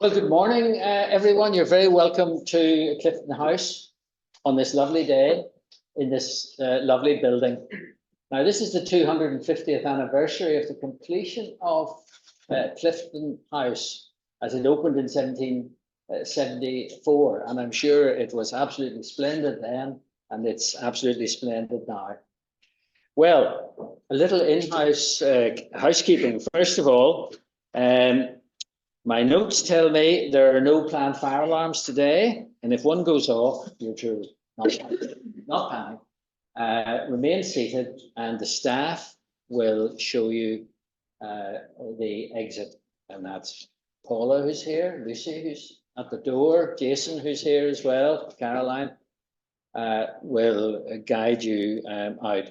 Well, good morning, everyone. You're very welcome to Clifton House on this lovely day in this lovely building. Now, this is the 250th anniversary of the completion of Clifton House as it opened in 1774. And I'm sure it was absolutely splendid then, and it's absolutely splendid now. Well, a little in-house housekeeping. First of all, my notes tell me there are no planned fire alarms today, and if one goes off, you're to not panic. Remain seated, and the staff will show you the exit, and that's Paula who's here, Lucy who's at the door, Jason who's here as well, Caroline will guide you out.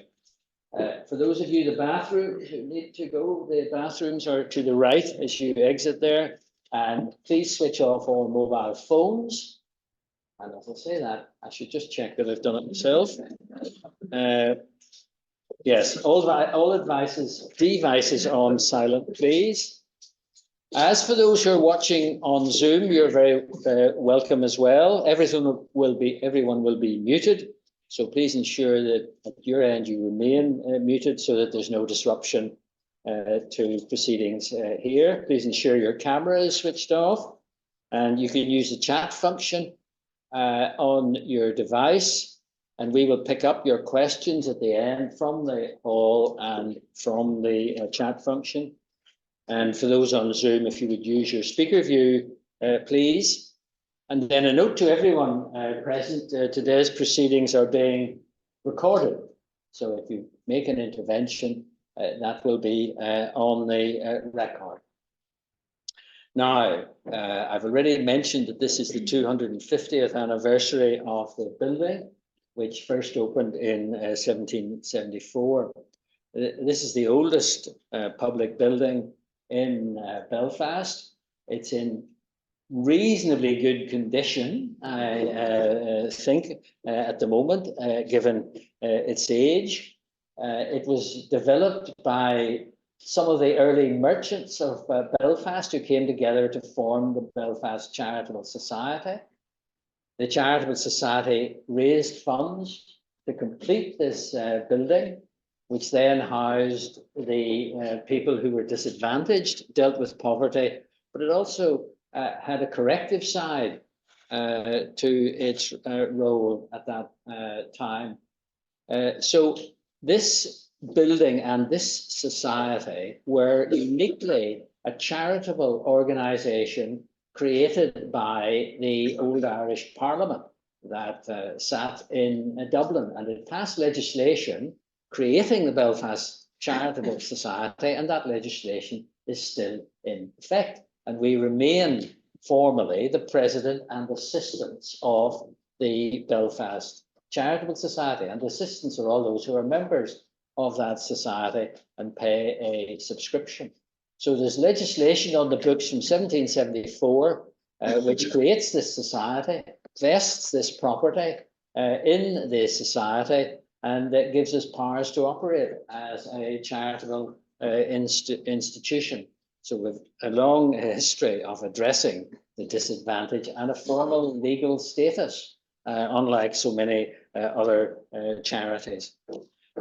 For those of you in the bathroom who need to go, the bathrooms are to the right as you exit there. And please switch off all mobile phones. And as I say that, I should just check that I've done it myself. Yes, all devices on silent, please. As for those who are watching on Zoom, you're very welcome as well. Everyone will be muted. So please ensure that at your end you remain muted so that there's no disruption to proceedings here. Please ensure your camera is switched off, and you can use the chat function on your device, and we will pick up your questions at the end from the hall and from the chat function. And for those on Zoom, if you would use your speaker view, please. And then a note to everyone present, today's proceedings are being recorded. So if you make an intervention, that will be on the record. Now, I've already mentioned that this is the 250th anniversary of the building, which first opened in 1774. This is the oldest public building in Belfast. It's in reasonably good condition, I think, at the moment, given its age. It was developed by some of the early merchants of Belfast who came together to form the Belfast Charitable Society. The Charitable Society raised funds to complete this building, which then housed the people who were disadvantaged, dealt with poverty, but it also had a corrective side to its role at that time. So this building and this society were uniquely a charitable organisation created by the Old Irish Parliament that sat in Dublin, and it passed legislation creating the Belfast Charitable Society, and that legislation is still in effect. And we remain formally the president and assistants of the Belfast Charitable Society. And assistants are all those who are members of that society and pay a subscription. So there's legislation on the books from 1774, which creates this society, vests this property in the society, and that gives us powers to operate as a charitable institution. So with a long history of addressing the disadvantaged and a formal legal status, unlike so many other charities.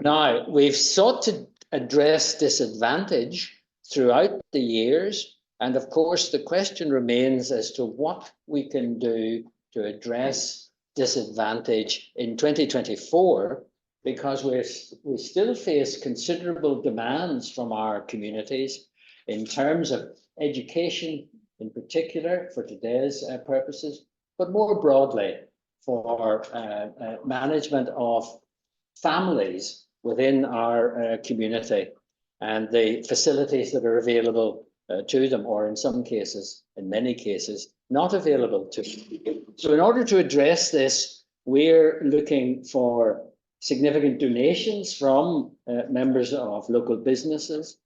Now, we've sought to address disadvantage throughout the years, and of course the question remains as to what we can do to address disadvantage in 2024, because we still face considerable demands from our communities in terms of education in particular for today's purposes, but more broadly for management of families within our community and the facilities that are available to them, or in some cases, in many cases, not available to them. So in order to address this, we're looking for significant donations from members of local businesses,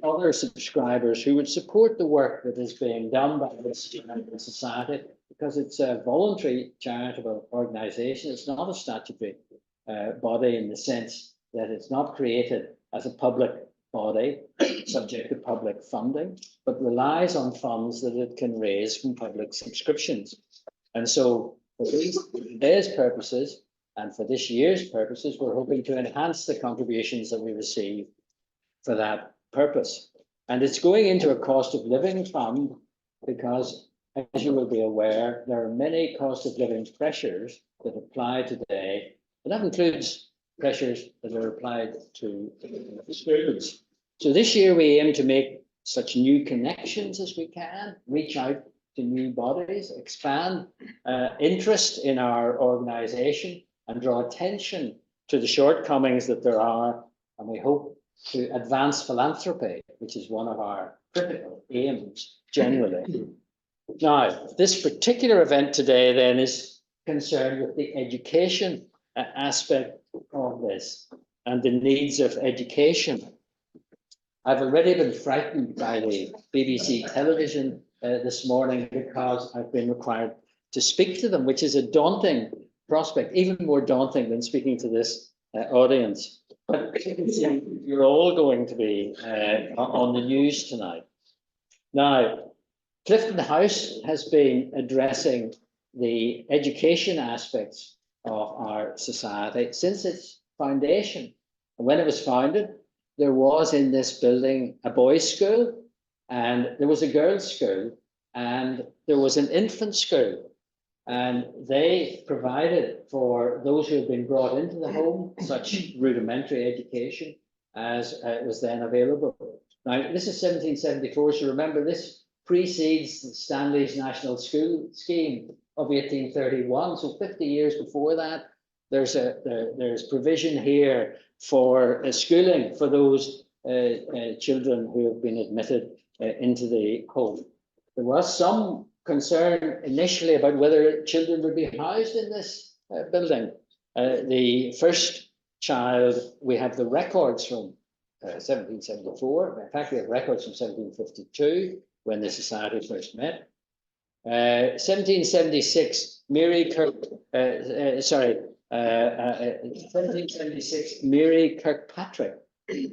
other subscribers who would support the work that is being done by this society, because it's a voluntary charitable organisation. It's not a statutory body in the sense that it's not created as a public body subject to public funding, but relies on funds that it can raise from public subscriptions. And so for today's purposes and for this year's purposes, we're hoping to enhance the contributions that we receive for that purpose. And it's going into a cost of living fund because, as you will be aware, there are many cost of living pressures that apply today, and that includes pressures that are applied to schools. So this year we aim to make such new connections as we can, reach out to new bodies, expand interest in our organisation, and draw attention to the shortcomings that there are, and we hope to advance philanthropy, which is one of our critical aims generally. Now, this particular event today then is concerned with the education aspect of this and the needs of education. I've already been frightened by the BBC television this morning because I've been required to speak to them, which is a daunting prospect, even more daunting than speaking to this audience. But you can see you're all going to be on the news tonight. Now, Clifton House has been addressing the education aspects of our society since its foundation. And when it was founded, there was in this building a boys' school, and there was a girls' school, and there was an infant school. And they provided for those who had been brought into the home such rudimentary education as was then available. Now, this is 1774, so remember this precedes Stanley's National School Scheme of 1831. So 50 years before that, there's provision here for schooling for those children who have been admitted into the home. There was some concern initially about whether children would be housed in this building. The first child, we have the records from 1774. In fact, we have records from 1752 when the society first met. 1776, 1776, Mary Kirkpatrick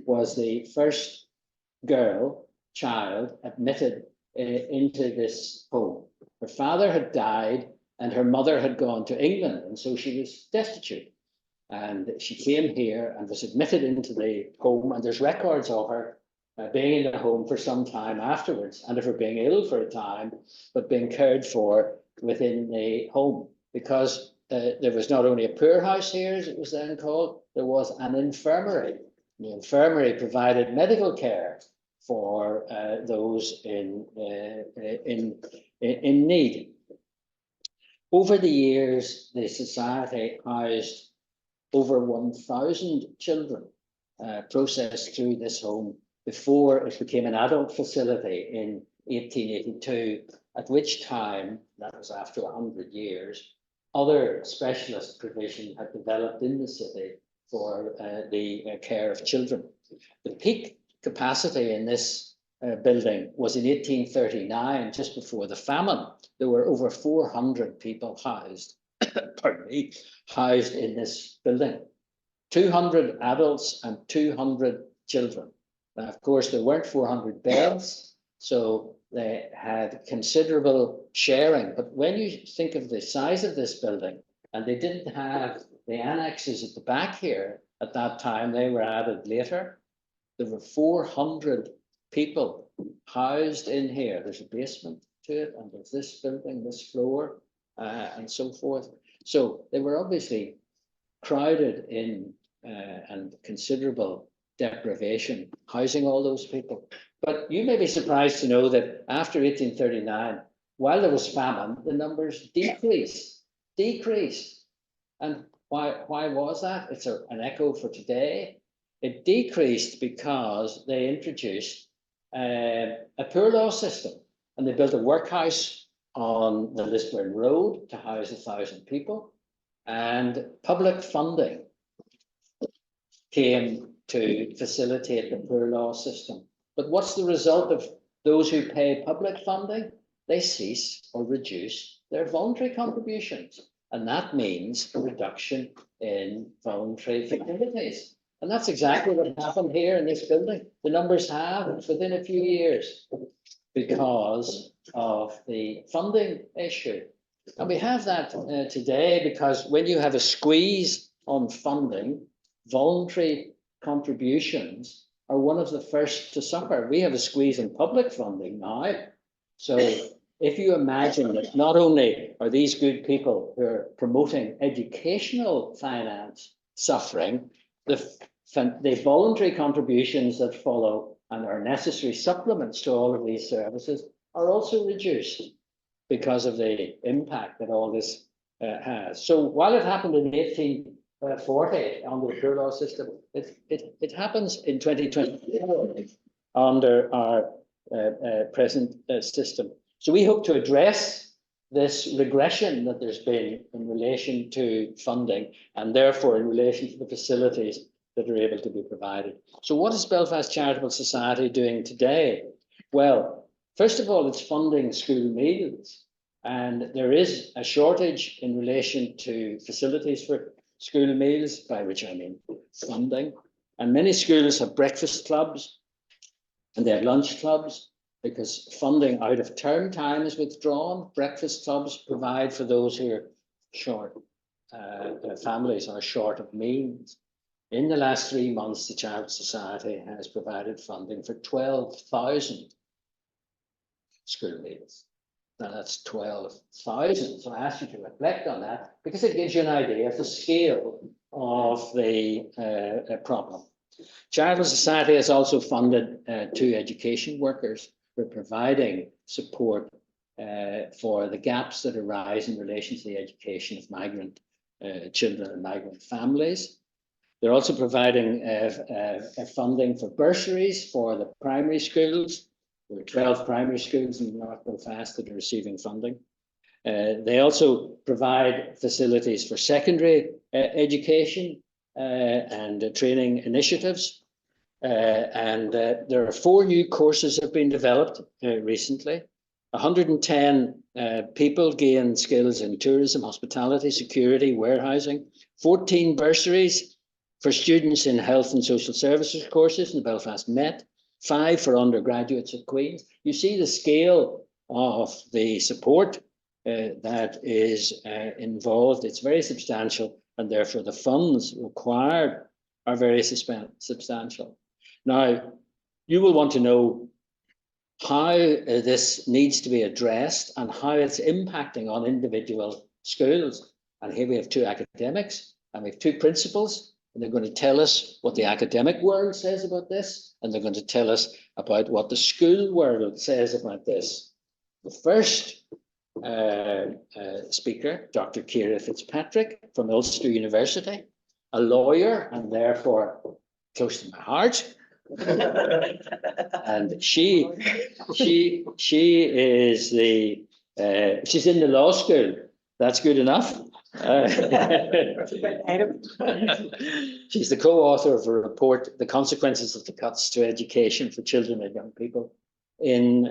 was the first child admitted into this home. Her father had died and her mother had gone to England, and so she was destitute. And she came here and was admitted into the home, and there's records of her being in the home for some time afterwards, and of her being ill for a time, but being cared for within the home. Because there was not only a poorhouse here, as it was then called, there was an infirmary. The infirmary provided medical care for those in need. Over the years, the society housed over 1,000 children processed through this home before it became an adult facility in 1882, at which time, that was after 100 years, other specialist provision had developed in the city for the care of children. The peak capacity in this building was in 1839, just before the famine. There were over 400 people housed, pardon me, housed in this building. 200 adults and 200 children. Now, of course, there weren't 400 beds, so they had considerable sharing. But when you think of the size of this building, and they didn't have the annexes at the back here at that time, they were added later. There were 400 people housed in here. There's a basement to it, and there's this building, this floor, and so forth. So they were obviously crowded in and considerable deprivation, housing all those people. But you may be surprised to know that after 1839, while there was famine, the numbers decreased. And why was that? It's an echo for today. It decreased because they introduced a poor law system, and they built a workhouse on the Lisburn Road to house 1,000 people, and public funding came to facilitate the poor law system. But what's the result of those who pay public funding? They cease or reduce their voluntary contributions. And that means a reduction in voluntary activities. And that's exactly what happened here in this building. The numbers have within a few years because of the funding issue. And we have that today because when you have a squeeze on funding, voluntary contributions are one of the first to suffer. We have a squeeze in public funding now. So if you imagine that not only are these good people who are promoting educational finance suffering, the voluntary contributions that follow and are necessary supplements to all of these services are also reduced because of the impact that all this has. So while it happened in 1840 under the poor law system, it happens in 2024 under our present system. So we hope to address this regression that there's been in relation to funding and therefore in relation to the facilities that are able to be provided. So what is Belfast Charitable Society doing today? Well, first of all, it's funding school meals. And there is a shortage in relation to facilities for school meals, by which I mean funding. And many schools have breakfast clubs and they have lunch clubs because funding out of term time is withdrawn. Breakfast clubs provide for those who are short, families are short of means. In the last 3 months, the Charitable Society has provided funding for 12,000 school meals. Now that's 12,000. So I ask you to reflect on that because it gives you an idea of the scale of the problem. Charitable Society has also funded 2 education workers who are providing support for the gaps that arise in relation to the education of migrant children and migrant families. They're also providing funding for bursaries for the primary schools. There are 12 primary schools in North Belfast that are receiving funding. They also provide facilities for secondary education and training initiatives. And there are 4 new courses that have been developed recently. 110 people gain skills in tourism, hospitality, security, warehousing. 14 bursaries for students in health and social services courses in the Belfast Met. 5 for undergraduates at Queen's. You see the scale of the support that is involved. It's very substantial, and therefore the funds required are very substantial. Now, you will want to know how this needs to be addressed and how it's impacting on individual schools. And here we have 2 academics and we have 2 principals. And they're going to tell us what the academic world says about this, and they're going to tell us about what the school world says about this. The first speaker, Dr. Ciara Fitzpatrick from Ulster University, a lawyer and therefore close to my heart. And she is she's in the law school. That's good enough. She's the co-author of a report, The Consequences of the Cuts to Education for Children and Young People in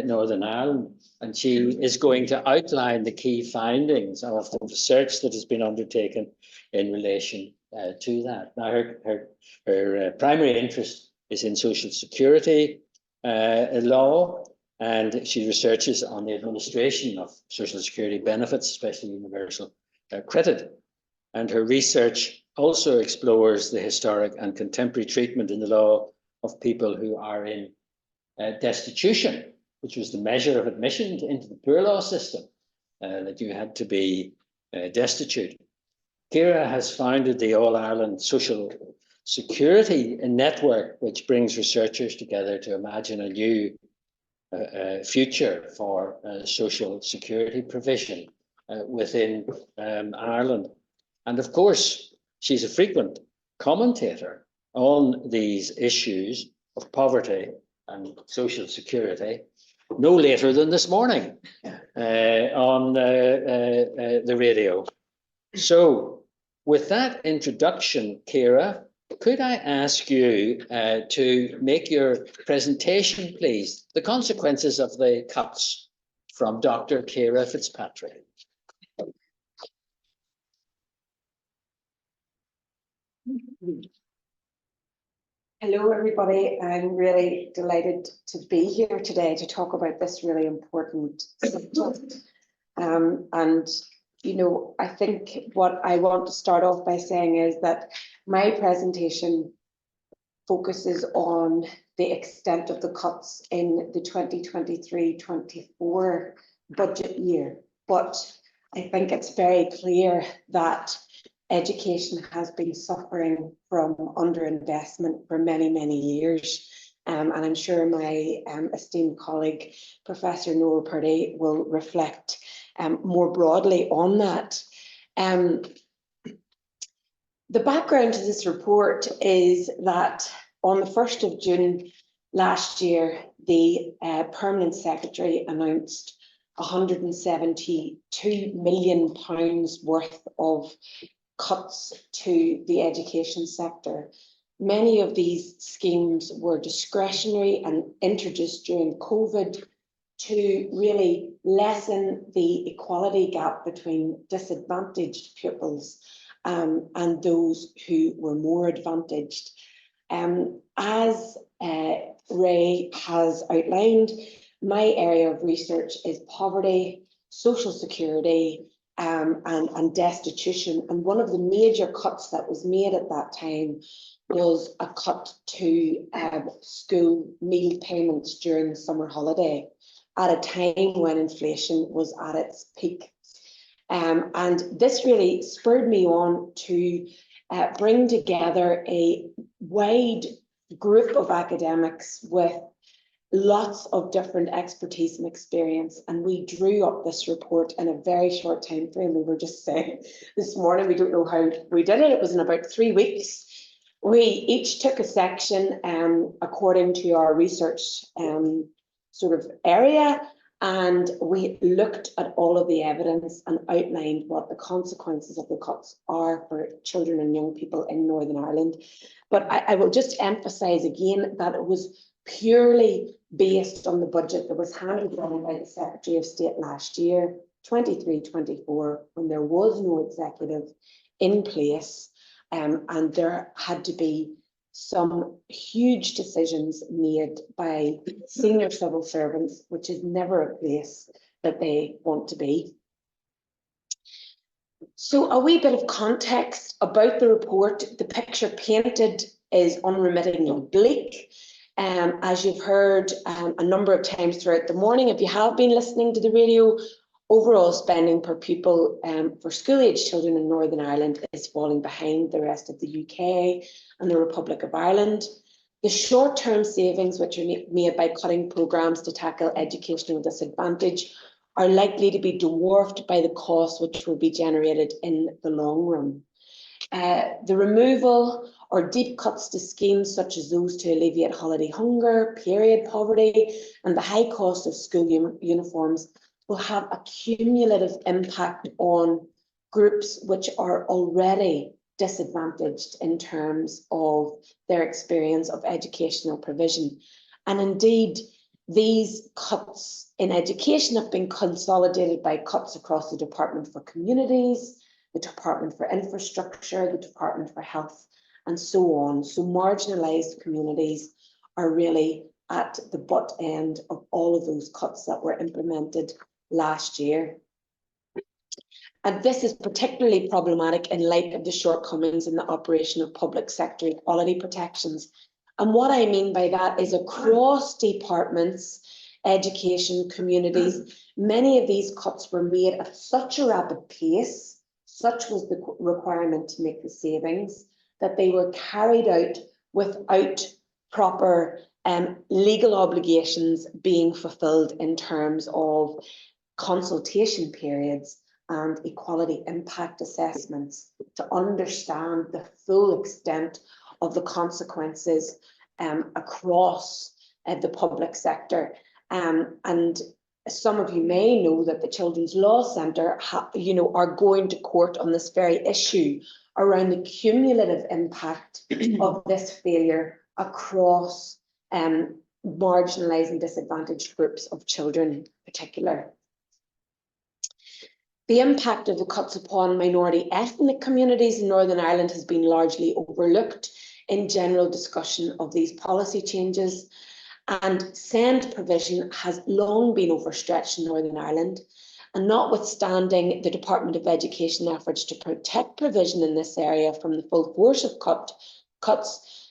Northern Ireland. And she is going to outline the key findings of the research that has been undertaken in relation to that. Now, her primary interest is in social security law, and she researches on the administration of social security benefits, especially universal credit. And her research also explores the historic and contemporary treatment in the law of people who are in destitution, which was the measure of admission into the poor law system, that you had to be destitute. Ciara has founded the All Ireland Social Security Network, which brings researchers together to imagine a new future for social security provision within Ireland. And of course, she's a frequent commentator on these issues of poverty and social security, no later than this morning on the radio. So with that introduction, Ciara, could I ask you to make your presentation, please? The consequences of the cuts from Dr. Ciara Fitzpatrick. Hello, everybody. I'm really delighted to be here today to talk about this really important subject. And, you know, I think what I want to start off by saying is that my presentation focuses on the extent of the cuts in the 2023-24 budget year. But I think it's very clear that education has been suffering from underinvestment for many, many years. And I'm sure my esteemed colleague, Professor Noel Purdy, will reflect more broadly on that. The background to this report is that on the 1st of June last year, the Permanent Secretary announced £172 million worth of cuts to the education sector. Many of these schemes were discretionary and introduced during COVID to really lessen the equality gap between disadvantaged pupils and those who were more advantaged. As Ray has outlined, my area of research is poverty, social security, and destitution. And one of the major cuts that was made at that time was a cut to school meal payments during the summer holiday at a time when inflation was at its peak. And this really spurred me on to bring together a wide group of academics with lots of different expertise and experience. And we drew up this report in a very short time frame. We were just saying this morning, we don't know how we did it. It was in about 3 weeks. We each took a section according to our research sort of area. And we looked at all of the evidence and outlined what the consequences of the cuts are for children and young people in Northern Ireland. But I will just emphasise again that it was purely based on the budget that was handed down by the Secretary of State last year, 23-24, when there was no executive in place, and there had to be some huge decisions made by senior civil servants, which is never a place that they want to be. So a wee bit of context about the report. The picture painted is unremittingly bleak. As you've heard a number of times throughout the morning, if you have been listening to the radio, overall spending per pupil for school-aged children in Northern Ireland is falling behind the rest of the UK and the Republic of Ireland. The short-term savings, which are made by cutting programmes to tackle educational disadvantage, are likely to be dwarfed by the costs which will be generated in the long run. The removal or deep cuts to schemes such as those to alleviate holiday hunger, period poverty, and the high cost of school uniforms will have a cumulative impact on groups which are already disadvantaged in terms of their experience of educational provision. And indeed, these cuts in education have been consolidated by cuts across the Department for Communities, the Department for Infrastructure, the Department for Health, and so on. So marginalised communities are really at the butt end of all of those cuts that were implemented last year. And this is particularly problematic in light of the shortcomings in the operation of public sector equality protections. And what I mean by that is across departments, education, communities, many of these cuts were made at such a rapid pace, such was the requirement to make the savings, that they were carried out without proper legal obligations being fulfilled in terms of consultation periods and equality impact assessments to understand the full extent of the consequences across the public sector. And some of you may know that the Children's Law Centre are going to court on this very issue around the cumulative impact of this failure across marginalised and disadvantaged groups of children in particular. The impact of the cuts upon minority ethnic communities in Northern Ireland has been largely overlooked in general discussion of these policy changes. And SEND provision has long been overstretched in Northern Ireland. And notwithstanding the Department of Education efforts to protect provision in this area from the full force of cuts,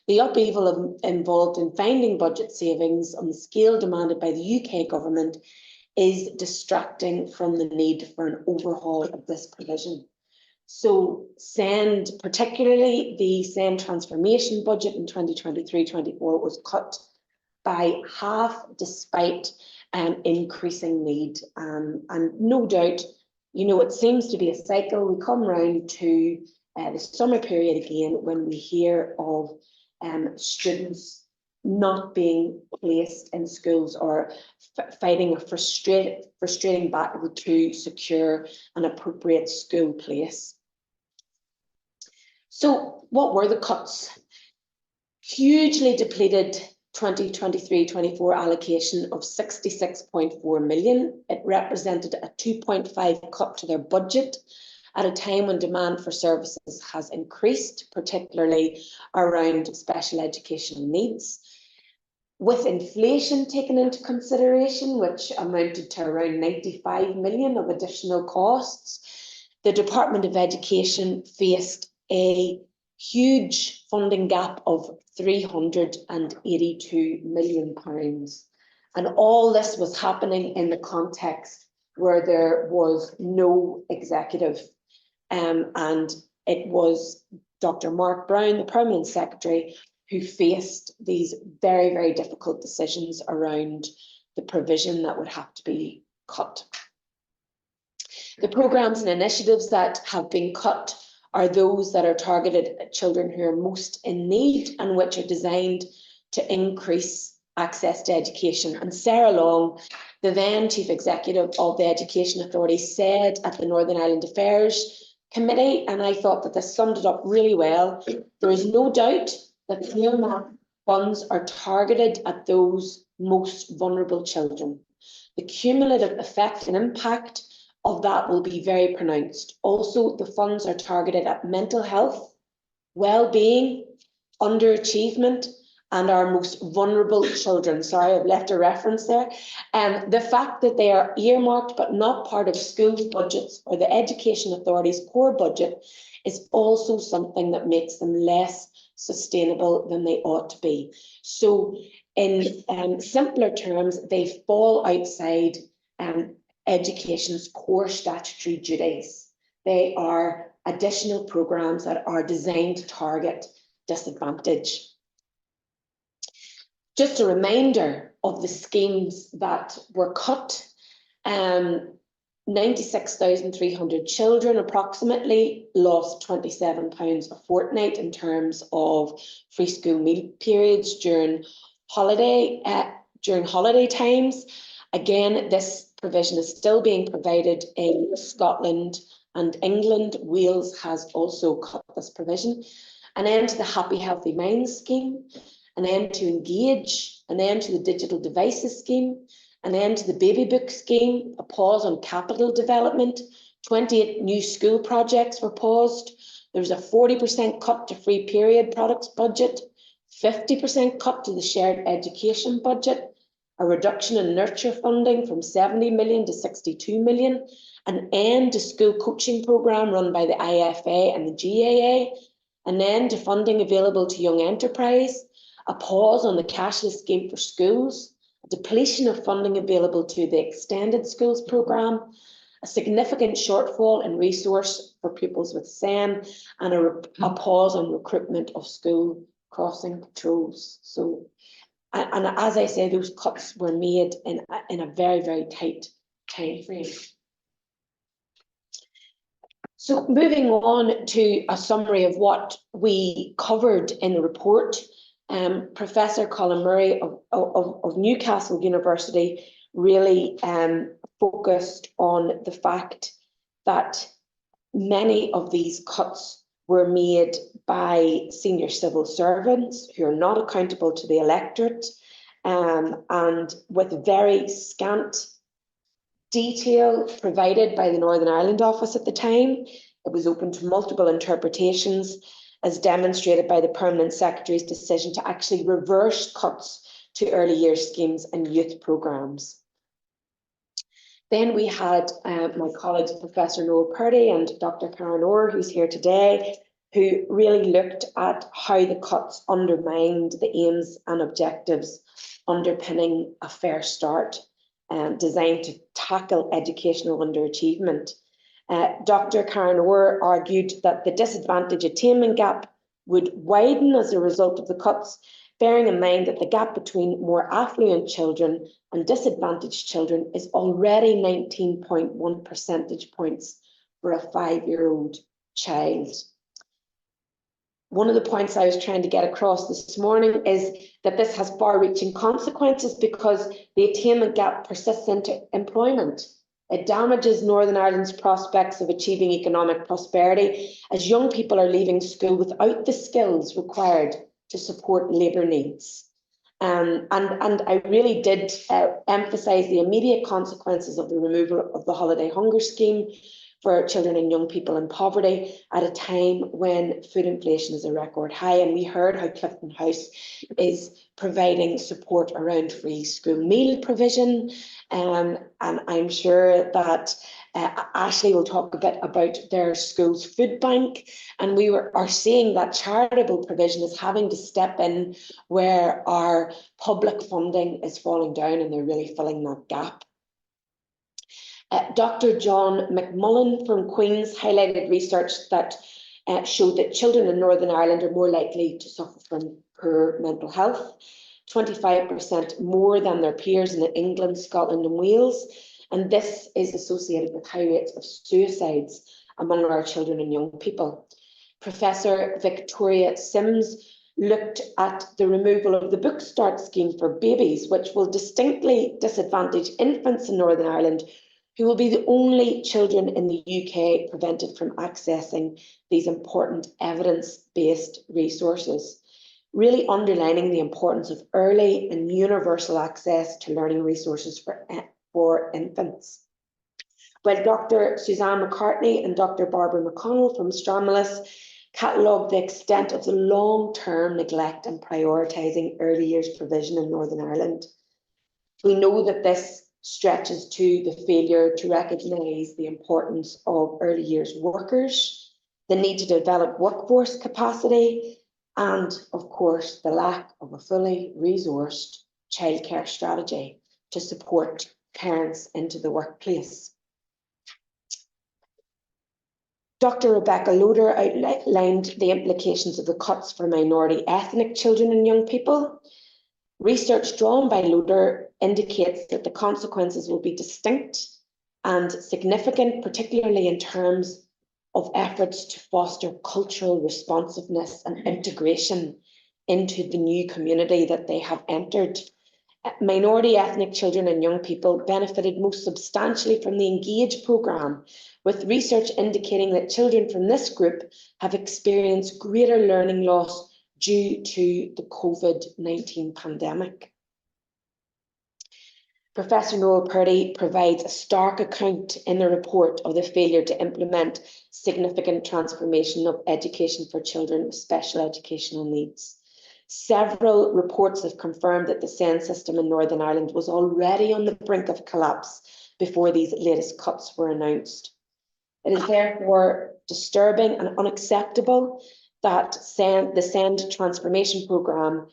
the upheaval involved in finding budget savings on the scale demanded by the UK government is distracting from the need for an overhaul of this provision. So SEND, particularly the SEND transformation budget in 2023-24 was cut by half despite increasing need. And no doubt, you know, it seems to be a cycle. We come round to the summer period again when we hear of students not being placed in schools or fighting a frustrating battle to secure an appropriate school place. So what were the cuts? Hugely depleted 2023-24 allocation of 66.4 million. It represented a 2.5 cut to their budget at a time when demand for services has increased, particularly around special educational needs. With inflation taken into consideration, which amounted to around 95 million of additional costs, the Department of Education faced a huge funding gap of £382 million. And all this was happening in the context where there was no executive. And it was Dr. Mark Brown, the Permanent Secretary, who faced these very, very difficult decisions around the provision that would have to be cut. The programmes and initiatives that have been cut are those that are targeted at children who are most in need and which are designed to increase access to education. And Sarah Long, the then Chief Executive of the Education Authority, said at the Northern Ireland Affairs Committee, and I thought that this summed it up really well, there is no doubt that the funds are targeted at those most vulnerable children. The cumulative effect and impact of that will be very pronounced. Also, the funds are targeted at mental health, well-being, underachievement, and our most vulnerable children. Sorry, I've left a reference there. The fact that they are earmarked but not part of schools' budgets or the Education Authority's core budget is also something that makes them less sustainable than they ought to be. So in simpler terms, they fall outside education's core statutory duties. They are additional programmes that are designed to target disadvantage. Just a reminder of the schemes that were cut. 96,300 children approximately lost £27 a fortnight in terms of free school meal periods during holiday times. Again, this provision is still being provided in Scotland and England. Wales has also cut this provision. An end to the Happy Healthy Minds scheme, an end to Engage, an end to the Digital Devices scheme, an end to the Baby Book scheme, a pause on capital development, 28 new school projects were paused. There was a 40% cut to free period products budget, 50% cut to the shared education budget, a reduction in nurture funding from 70 million to 62 million, an end to school coaching programme run by the IFA and the GAA, an end to funding available to young enterprise, a pause on the cashless scheme for schools, a depletion of funding available to the extended schools programme, a significant shortfall in resource for pupils with SEN, and a pause on recruitment of school crossing patrols. So, and as I say, those cuts were made in a very, very tight time frame. So moving on to a summary of what we covered in the report, Professor Colin Murray of Newcastle University really focused on the fact that many of these cuts were made by senior civil servants who are not accountable to the electorate, and with very scant detail provided by the Northern Ireland office at the time. It was open to multiple interpretations. as demonstrated by the Permanent Secretary's decision to actually reverse cuts to early years schemes and youth programmes. Then we had my colleagues, Professor Noel Purdy and Dr. Karen Orr, who's here today, who really looked at how the cuts undermined the aims and objectives underpinning a fair start, designed to tackle educational underachievement. Dr. Karen Orr argued that the disadvantage attainment gap would widen as a result of the cuts, bearing in mind that the gap between more affluent children and disadvantaged children is already 19.1 percentage points for a 5-year-old child. One of the points I was trying to get across this morning is that this has far-reaching consequences because the attainment gap persists into employment. It damages Northern Ireland's prospects of achieving economic prosperity as young people are leaving school without the skills required to support labour needs. And I really did emphasise the immediate consequences of the removal of the holiday hunger scheme for children and young people in poverty at a time when food inflation is a record high. And we heard how Clifton House is providing support around free school meal provision. And I'm sure that Ashley will talk a bit about their school's food bank. And we are seeing that charitable provision is having to step in where our public funding is falling down, and they're really filling that gap. Dr. John McMullen from Queen's highlighted research that showed that children in Northern Ireland are more likely to suffer from poor mental health, 25% more than their peers in England, Scotland and Wales. And this is associated with high rates of suicides among our children and young people. Professor Victoria Sims looked at the removal of the Book Start scheme for babies, which will distinctly disadvantage infants in Northern Ireland, who will be the only children in the UK prevented from accessing these important evidence-based resources, really underlining the importance of early and universal access to learning resources for infants. While Dr. Suzanne McCartney and Dr. Barbara McConnell from Stromulus catalogued the extent of the long-term neglect and prioritising early years provision in Northern Ireland. We know that this stretches to the failure to recognise the importance of early years workers, the need to develop workforce capacity, and of course, the lack of a fully resourced childcare strategy to support parents into the workplace. Dr. Rebecca Loader outlined the implications of the cuts for minority ethnic children and young people. Research drawn by Loader indicates that the consequences will be distinct and significant, particularly in terms of efforts to foster cultural responsiveness and integration into the new community that they have entered. Minority ethnic children and young people benefited most substantially from the Engage programme, with research indicating that children from this group have experienced greater learning loss due to the COVID-19 pandemic. Professor Noel Purdy provides a stark account in the report of the failure to implement significant transformation of education for children with special educational needs. Several reports have confirmed that the SEND system in Northern Ireland was already on the brink of collapse before these latest cuts were announced. It is therefore disturbing and unacceptable that the SEND transformation programme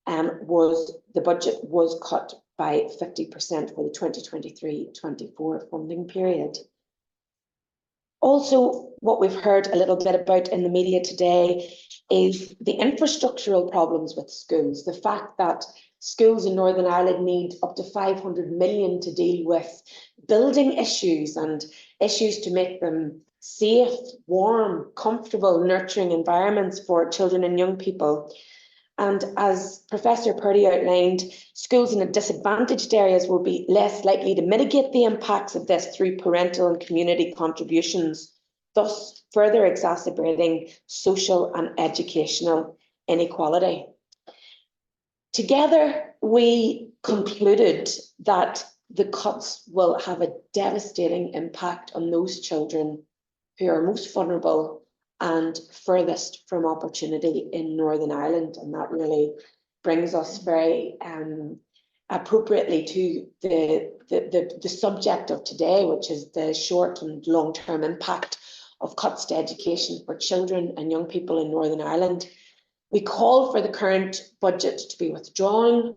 the budget was cut by 50% for the 2023-24 funding period. Also, what we've heard a little bit about in the media today is the infrastructural problems with schools. The fact that schools in Northern Ireland need up to 500 million to deal with building issues and issues to make them safe, warm, comfortable, nurturing environments for children and young people. And as Professor Purdy outlined, schools in the disadvantaged areas will be less likely to mitigate the impacts of this through parental and community contributions, thus further exacerbating social and educational inequality. Together, we concluded that the cuts will have a devastating impact on those children who are most vulnerable and furthest from opportunity in Northern Ireland. And that really brings us very appropriately to the subject of today, which is the short and long-term impact of cuts to education for children and young people in Northern Ireland. We call for the current budget to be withdrawn,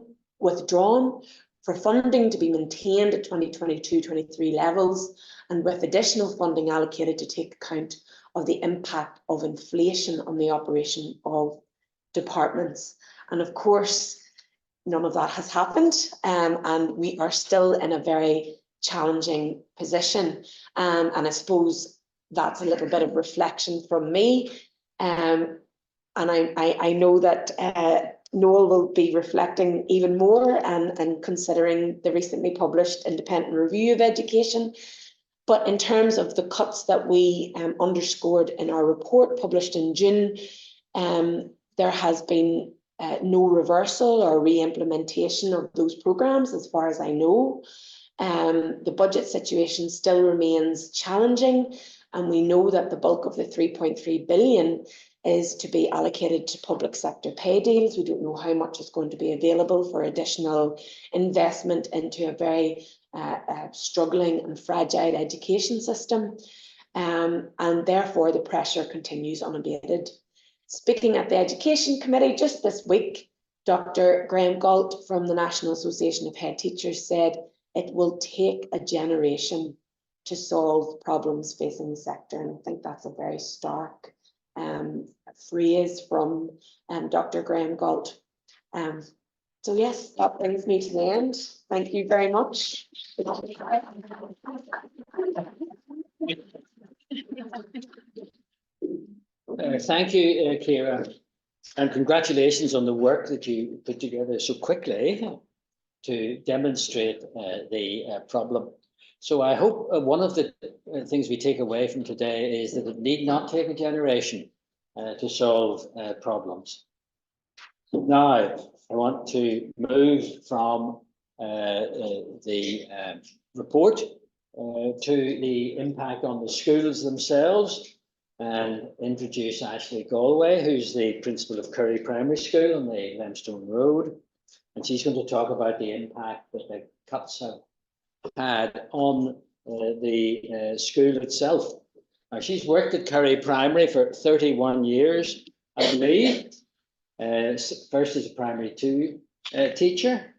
for funding to be maintained at 2022-23 levels, and with additional funding allocated to take account of the impact of inflation on the operation of departments. And of course, none of that has happened, and we are still in a very challenging position. And I suppose that's a little bit of reflection from me. And I know that Noel will be reflecting even more and considering the recently published independent review of education. But in terms of the cuts that we underscored in our report published in June, there has been no reversal or re-implementation of those programmes, as far as I know. The budget situation still remains challenging, and we know that the bulk of the 3.3 billion is to be allocated to public sector pay deals. We don't know how much is going to be available for additional investment into a very struggling and fragile education system. And therefore the pressure continues unabated. Speaking at the Education Committee just this week, Dr. Graham Galt from the National Association of Head Teachers said it will take a generation to solve problems facing the sector. And I think that's a very stark phrase from Dr. Graham Galt. So yes, that brings me to the end. Thank you very much. Thank you, Ciara, and congratulations on the work that you put together so quickly to demonstrate the problem. So I hope one of the things we take away from today is that it need not take a generation to solve problems. Now, I want to move from the report to the impact on the schools themselves, and introduce Ashley Galway, who's the principal of Curry Primary School on the Limestone Road. And she's going to talk about the impact that the cuts have had on the school itself. Now, she's worked at Curry Primary for 31 years, I believe. First as a primary 2 teacher,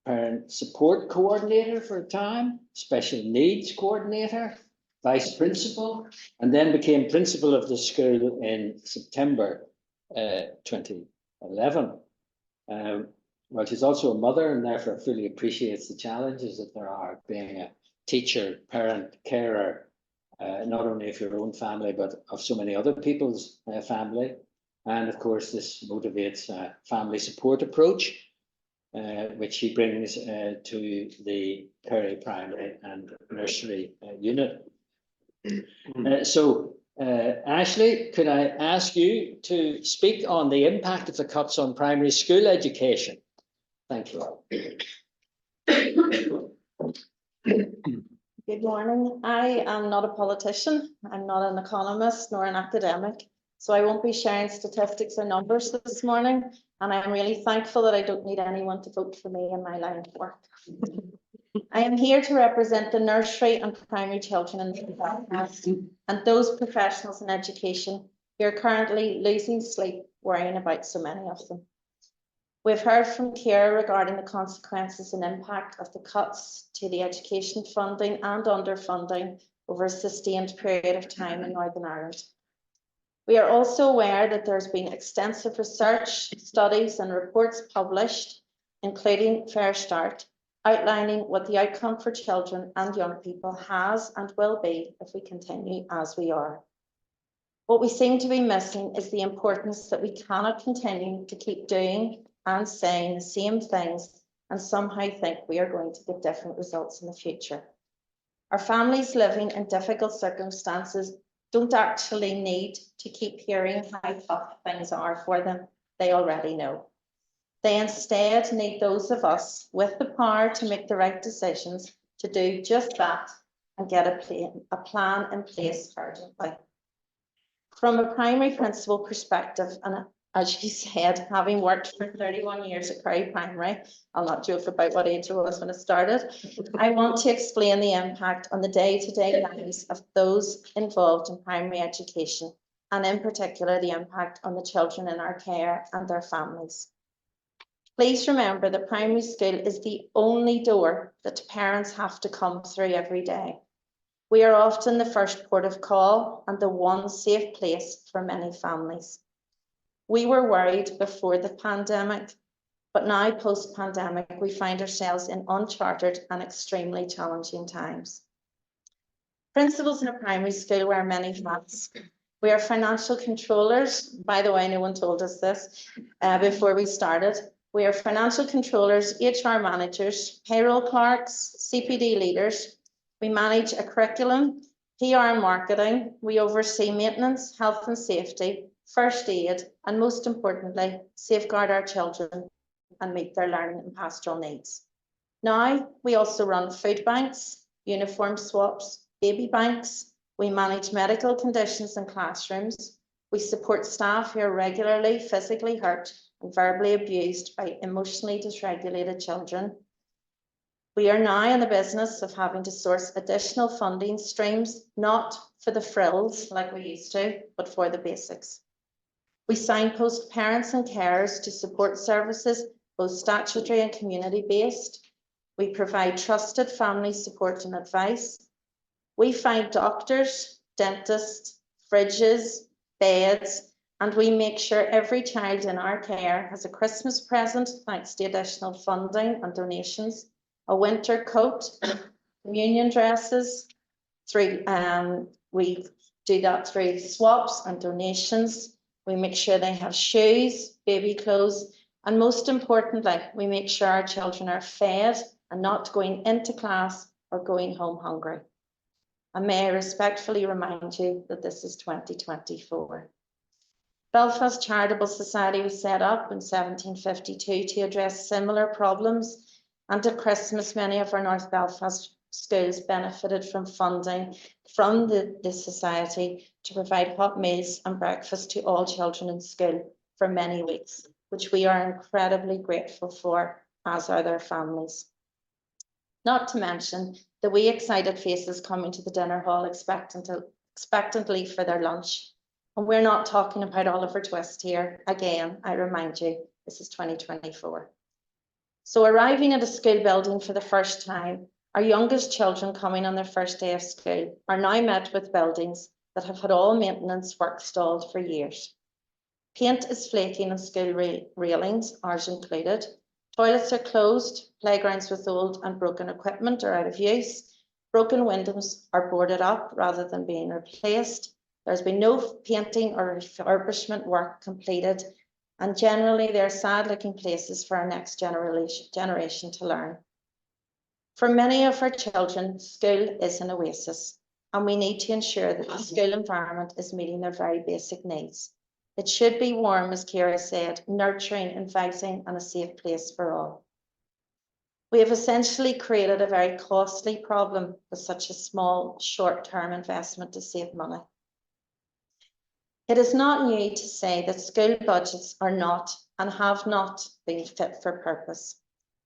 parent support coordinator for a time, special needs coordinator, vice principal, and then became principal of the school in September 2011. Well, she's also a mother and therefore fully appreciates the challenges that there are being a teacher, parent, carer, not only of your own family, but of so many other people's family. And of course, this motivates a family support approach, which she brings to the Curry Primary and Nursery unit. So, Ashley, could I ask you to speak on the impact of the cuts on primary school education? Thank you. Good morning. I am not a politician. I'm not an economist nor an academic, so I won't be sharing statistics or numbers this morning. And I'm really thankful that I don't need anyone to vote for me in my line of work. I am here to represent the nursery and primary children in the Belfast and those professionals in education who are currently losing sleep worrying about so many of them. We've heard from Ciara regarding the consequences and impact of the cuts to the education funding and underfunding over a sustained period of time in Northern Ireland. We are also aware that there's been extensive research, studies and reports published, including Fair Start, outlining what the outcome for children and young people has and will be if we continue as we are. What we seem to be missing is the importance that we cannot continue to keep doing and saying the same things and somehow think we are going to get different results in the future. Our families living in difficult circumstances don't actually need to keep hearing how tough things are for them. They already know. They instead need those of us with the power to make the right decisions to do just that and get a plan in place urgently. From a primary principal perspective, and as you said, having worked for 31 years at Kerry Primary, I'll not joke about what age I was when I started, I want to explain the impact on the day-to-day lives of those involved in primary education, and in particular, the impact on the children in our care and their families. Please remember that primary school is the only door that parents have to come through every day. We are often the first port of call and the one safe place for many families. We were worried before the pandemic, but now post-pandemic, we find ourselves in uncharted and extremely challenging times. Principals in a primary school wear many hats. We are financial controllers. By the way, no one told us this before we started. We are financial controllers, HR managers, payroll clerks, CPD leaders. We manage a curriculum, PR and marketing. We oversee maintenance, health and safety, first aid, and most importantly, safeguard our children and meet their learning and pastoral needs. Now, we also run food banks, uniform swaps, baby banks. We manage medical conditions in classrooms. We support staff who are regularly physically hurt and verbally abused by emotionally dysregulated children. We are now in the business of having to source additional funding streams, not for the frills like we used to, but for the basics. We signpost parents and carers to support services, both statutory and community-based. We provide trusted family support and advice. We find doctors, dentists, fridges, beds, and we make sure every child in our care has a Christmas present thanks to additional funding and donations, a winter coat, communion dresses. We do that through swaps and donations. We make sure they have shoes, baby clothes, and most importantly, we make sure our children are fed and not going into class or going home hungry. And may I respectfully remind you that this is 2024. Belfast Charitable Society was set up in 1752 to address similar problems, and at Christmas, many of our North Belfast schools benefited from funding from the society to provide hot meals and breakfast to all children in school for many weeks, which we are incredibly grateful for, as are their families. Not to mention the wee excited faces coming to the dinner hall expectantly for their lunch. And we're not talking about Oliver Twist here. Again, I remind you, this is 2024. So arriving at a school building for the first time, our youngest children coming on their first day of school are now met with buildings that have had all maintenance work stalled for years. Paint is flaking on school railings, ours included. Toilets are closed, playgrounds with old and broken equipment are out of use. Broken windows are boarded up rather than being replaced. There's been no painting or refurbishment work completed, and generally they're sad-looking places for our next generation to learn. For many of our children, school is an oasis, and we need to ensure that the school environment is meeting their very basic needs. It should be warm, as Ciara said, nurturing, inviting, and a safe place for all. We have essentially created a very costly problem with such a small, short-term investment to save money. It is not new to say that school budgets are not and have not been fit for purpose.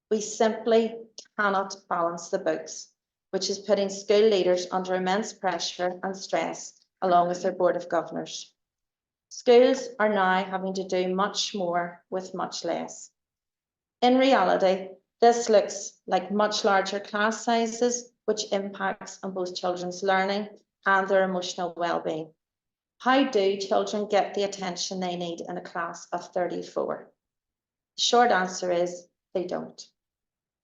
We simply cannot balance the books, which is putting school leaders under immense pressure and stress, along with their Board of Governors. Schools are now having to do much more with much less. In reality, this looks like much larger class sizes, which impacts on both children's learning and their emotional well-being. How do children get the attention they need in a class of 34? The short answer is they don't.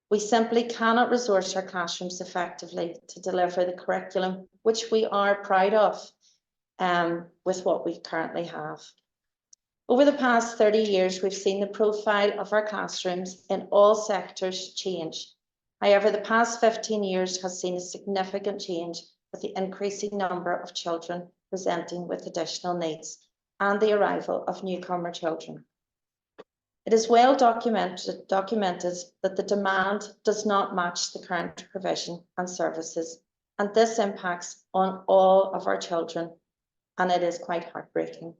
We simply cannot resource our classrooms effectively to deliver the curriculum, which we are proud of, with what we currently have. Over the past 30 years, we've seen the profile of our classrooms in all sectors change. However, the past 15 years has seen a significant change with the increasing number of children presenting with additional needs and the arrival of newcomer children. It is well documented that the demand does not match the current provision and services, and this impacts on all of our children and it is quite heartbreaking.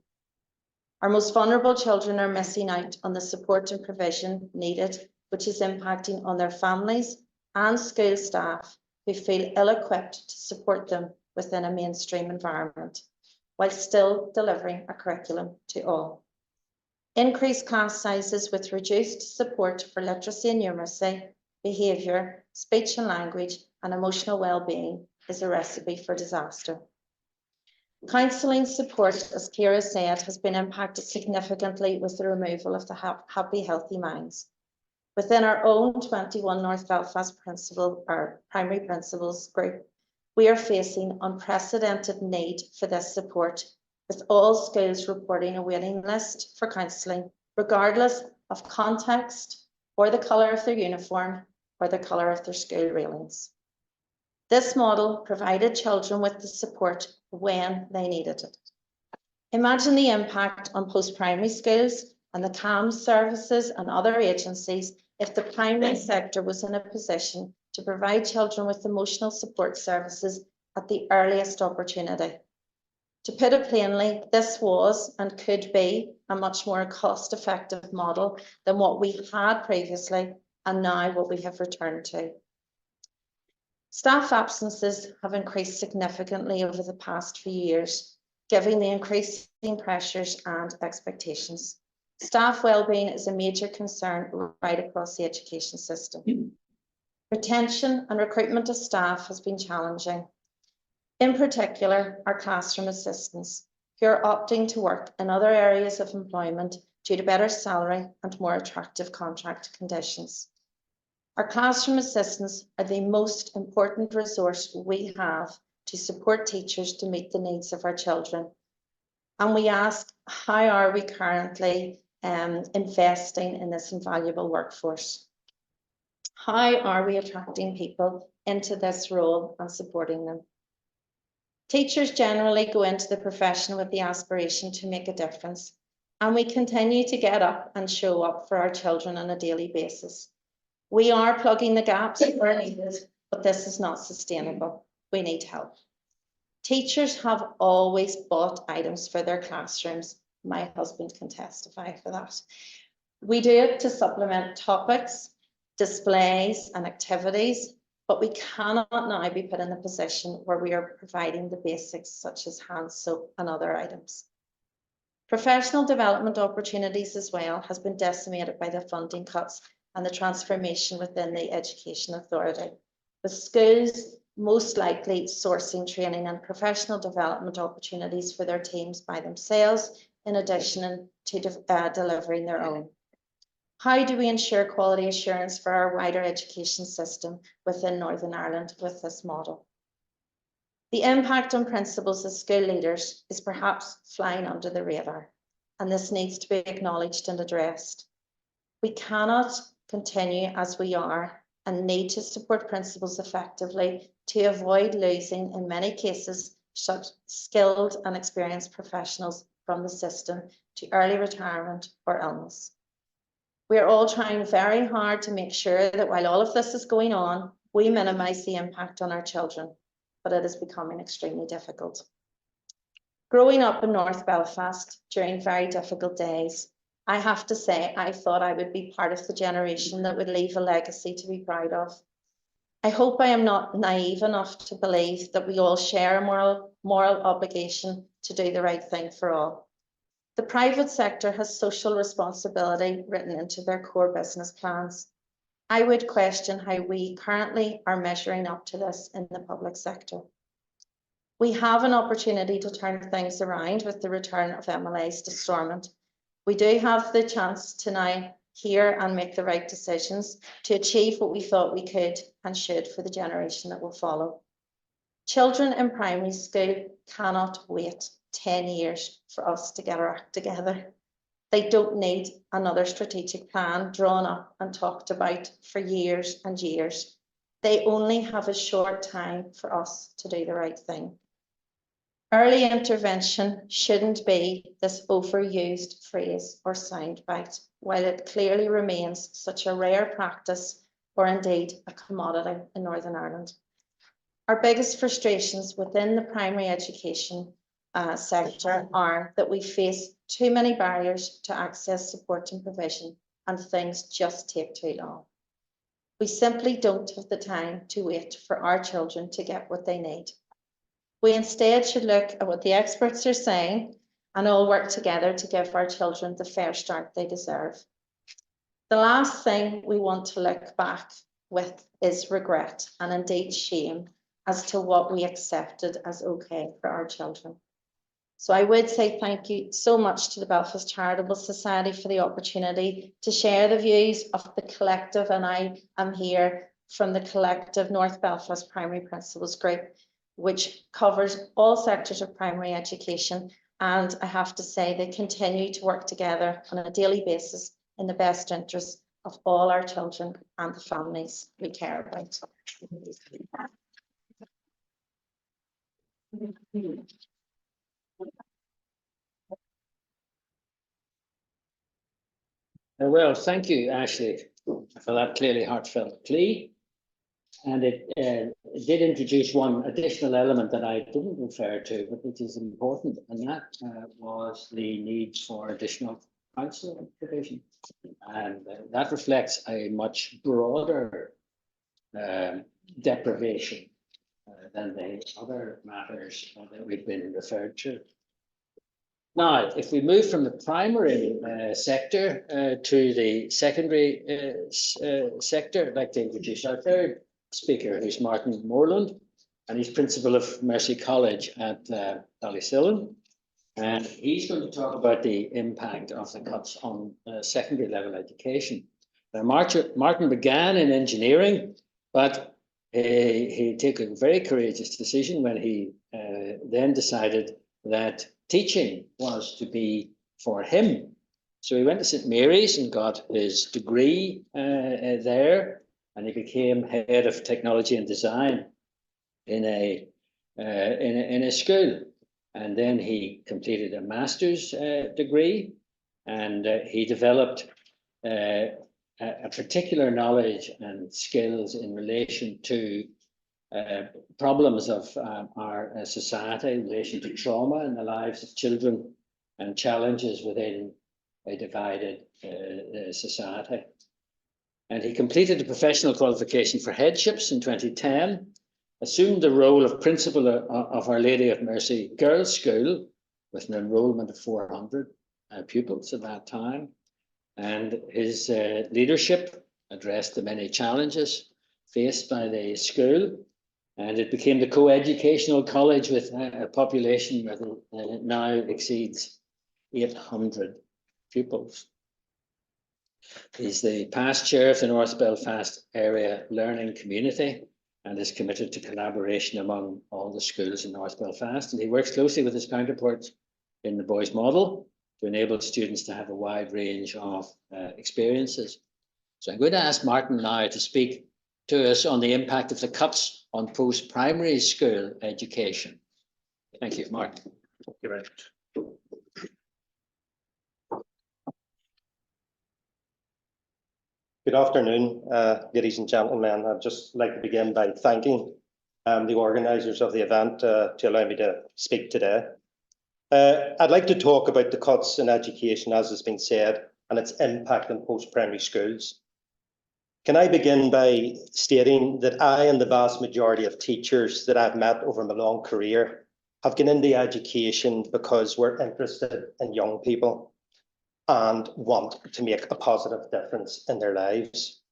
Our most vulnerable children are missing out on the support and provision needed, which is impacting on their families and school staff who feel ill-equipped to support them within a mainstream environment, while still delivering a curriculum to all. Increased class sizes with reduced support for literacy and numeracy, behaviour, speech and language, and emotional well-being is a recipe for disaster. Counselling support, as Ciara said, has been impacted significantly with the removal of the Happy Healthy Minds. Within our own 21 North Belfast primary principals group, we are facing unprecedented need for this support, with all schools reporting a waiting list for counselling, regardless of context or the colour of their uniform or the colour of their school railings. This model provided children with the support when they needed it. Imagine the impact on post-primary schools and the CAMS services and other agencies if the primary sector was in a position to provide children with emotional support services at the earliest opportunity. To put it plainly, this was and could be a much more cost-effective model than what we had previously and now what we have returned to. Staff absences have increased significantly over the past few years, given the increasing pressures and expectations. Staff wellbeing is a major concern right across the education system. Retention and recruitment of staff has been challenging. In particular, our classroom assistants, who are opting to work in other areas of employment due to better salary and more attractive contract conditions. Our classroom assistants are the most important resource we have to support teachers to meet the needs of our children. And we ask, how are we currently investing in this invaluable workforce? How are we attracting people into this role and supporting them? Teachers generally go into the profession with the aspiration to make a difference, and we continue to get up and show up for our children on a daily basis. We are plugging the gaps where needed, but this is not sustainable. We need help. Teachers have always bought items for their classrooms. My husband can testify for that. We do it to supplement topics, displays, and activities, but we cannot now be put in the position where we are providing the basics such as hand soap and other items. Professional development opportunities as well has been decimated by the funding cuts and the transformation within the Education Authority, with schools most likely sourcing training and professional development opportunities for their teams by themselves, in addition to delivering their own. How do we ensure quality assurance for our wider education system within Northern Ireland with this model? The impact on principals as school leaders is perhaps flying under the radar, and this needs to be acknowledged and addressed. We cannot continue as we are and need to support principals effectively to avoid losing, in many cases, such skilled and experienced professionals from the system to early retirement or illness. We are all trying very hard to make sure that while all of this is going on, we minimise the impact on our children, but it is becoming extremely difficult. Growing up in North Belfast during very difficult days, I have to say, I thought I would be part of the generation that would leave a legacy to be proud of. I hope I am not naive enough to believe that we all share a moral obligation to do the right thing for all. The private sector has social responsibility written into their core business plans. I would question how we currently are measuring up to this in the public sector. We have an opportunity to turn things around with the return of MLAs to Stormont. We do have the chance to now hear and make the right decisions to achieve what we thought we could and should for the generation that will follow. Children in primary school cannot wait 10 years for us to get our act together. They don't need another strategic plan drawn up and talked about for years and years. They only have a short time for us to do the right thing. Early intervention shouldn't be this overused phrase or soundbite, while it clearly remains such a rare practice or indeed a commodity in Northern Ireland. Our biggest frustrations within the primary education sector are that we face too many barriers to access support and provision, and things just take too long. We simply don't have the time to wait for our children to get what they need. We instead should look at what the experts are saying and all work together to give our children the fair start they deserve. The last thing we want to look back with is regret and indeed shame as to what we accepted as okay for our children. So I would say thank you so much to the Belfast Charitable Society for the opportunity to share the views of the collective, and I am here from the collective North Belfast Primary Principals Group, which covers all sectors of primary education, and I have to say they continue to work together on a daily basis in the best interest of all our children and the families we care about. Well, thank you, Ashley, for that clearly heartfelt plea. And it did introduce one additional element that I didn't refer to, but which is important, and that was the need for additional counsel provision. And that reflects a much broader deprivation than the other matters that we've been referred to. Now, if we move from the primary sector to the secondary sector, I'd like to introduce our third speaker, who's Martin Moreland, and he's principal of Mercy College at Ballysillan. And he's going to talk about the impact of the cuts on secondary level education. Now, Martin began in engineering, but he took a very courageous decision when he then decided that teaching was to be for him. So he went to St. Mary's and got his degree there, and he became head of technology and design in a school. And then he completed a master's degree, and he developed a particular knowledge and skills in relation to problems of our society in relation to trauma in the lives of children and challenges within a divided society. And he completed a professional qualification for headships in 2010, assumed the role of principal of Our Lady of Mercy Girls' School with an enrollment of 400 pupils at that time. And his leadership addressed the many challenges faced by the school. And it became the co-educational college with a population that now exceeds 800 pupils. He's the past chair of the North Belfast Area Learning Community and is committed to collaboration among all the schools in North Belfast. And he works closely with his counterparts in the Boys Model to enable students to have a wide range of experiences. So I'm going to ask Martin now to speak to us on the impact of the cuts on post-primary school education. Thank you, Martin. Thank you very much. Good afternoon, ladies and gentlemen. I'd just like to begin by thanking the organisers of the event to allow me to speak today. I'd like to talk about the cuts in education, as has been said, and its impact on post-primary schools. Can I begin by stating that I and the vast majority of teachers that I've met over my long career have gone into education because we're interested in young people and want to make a positive difference in their lives.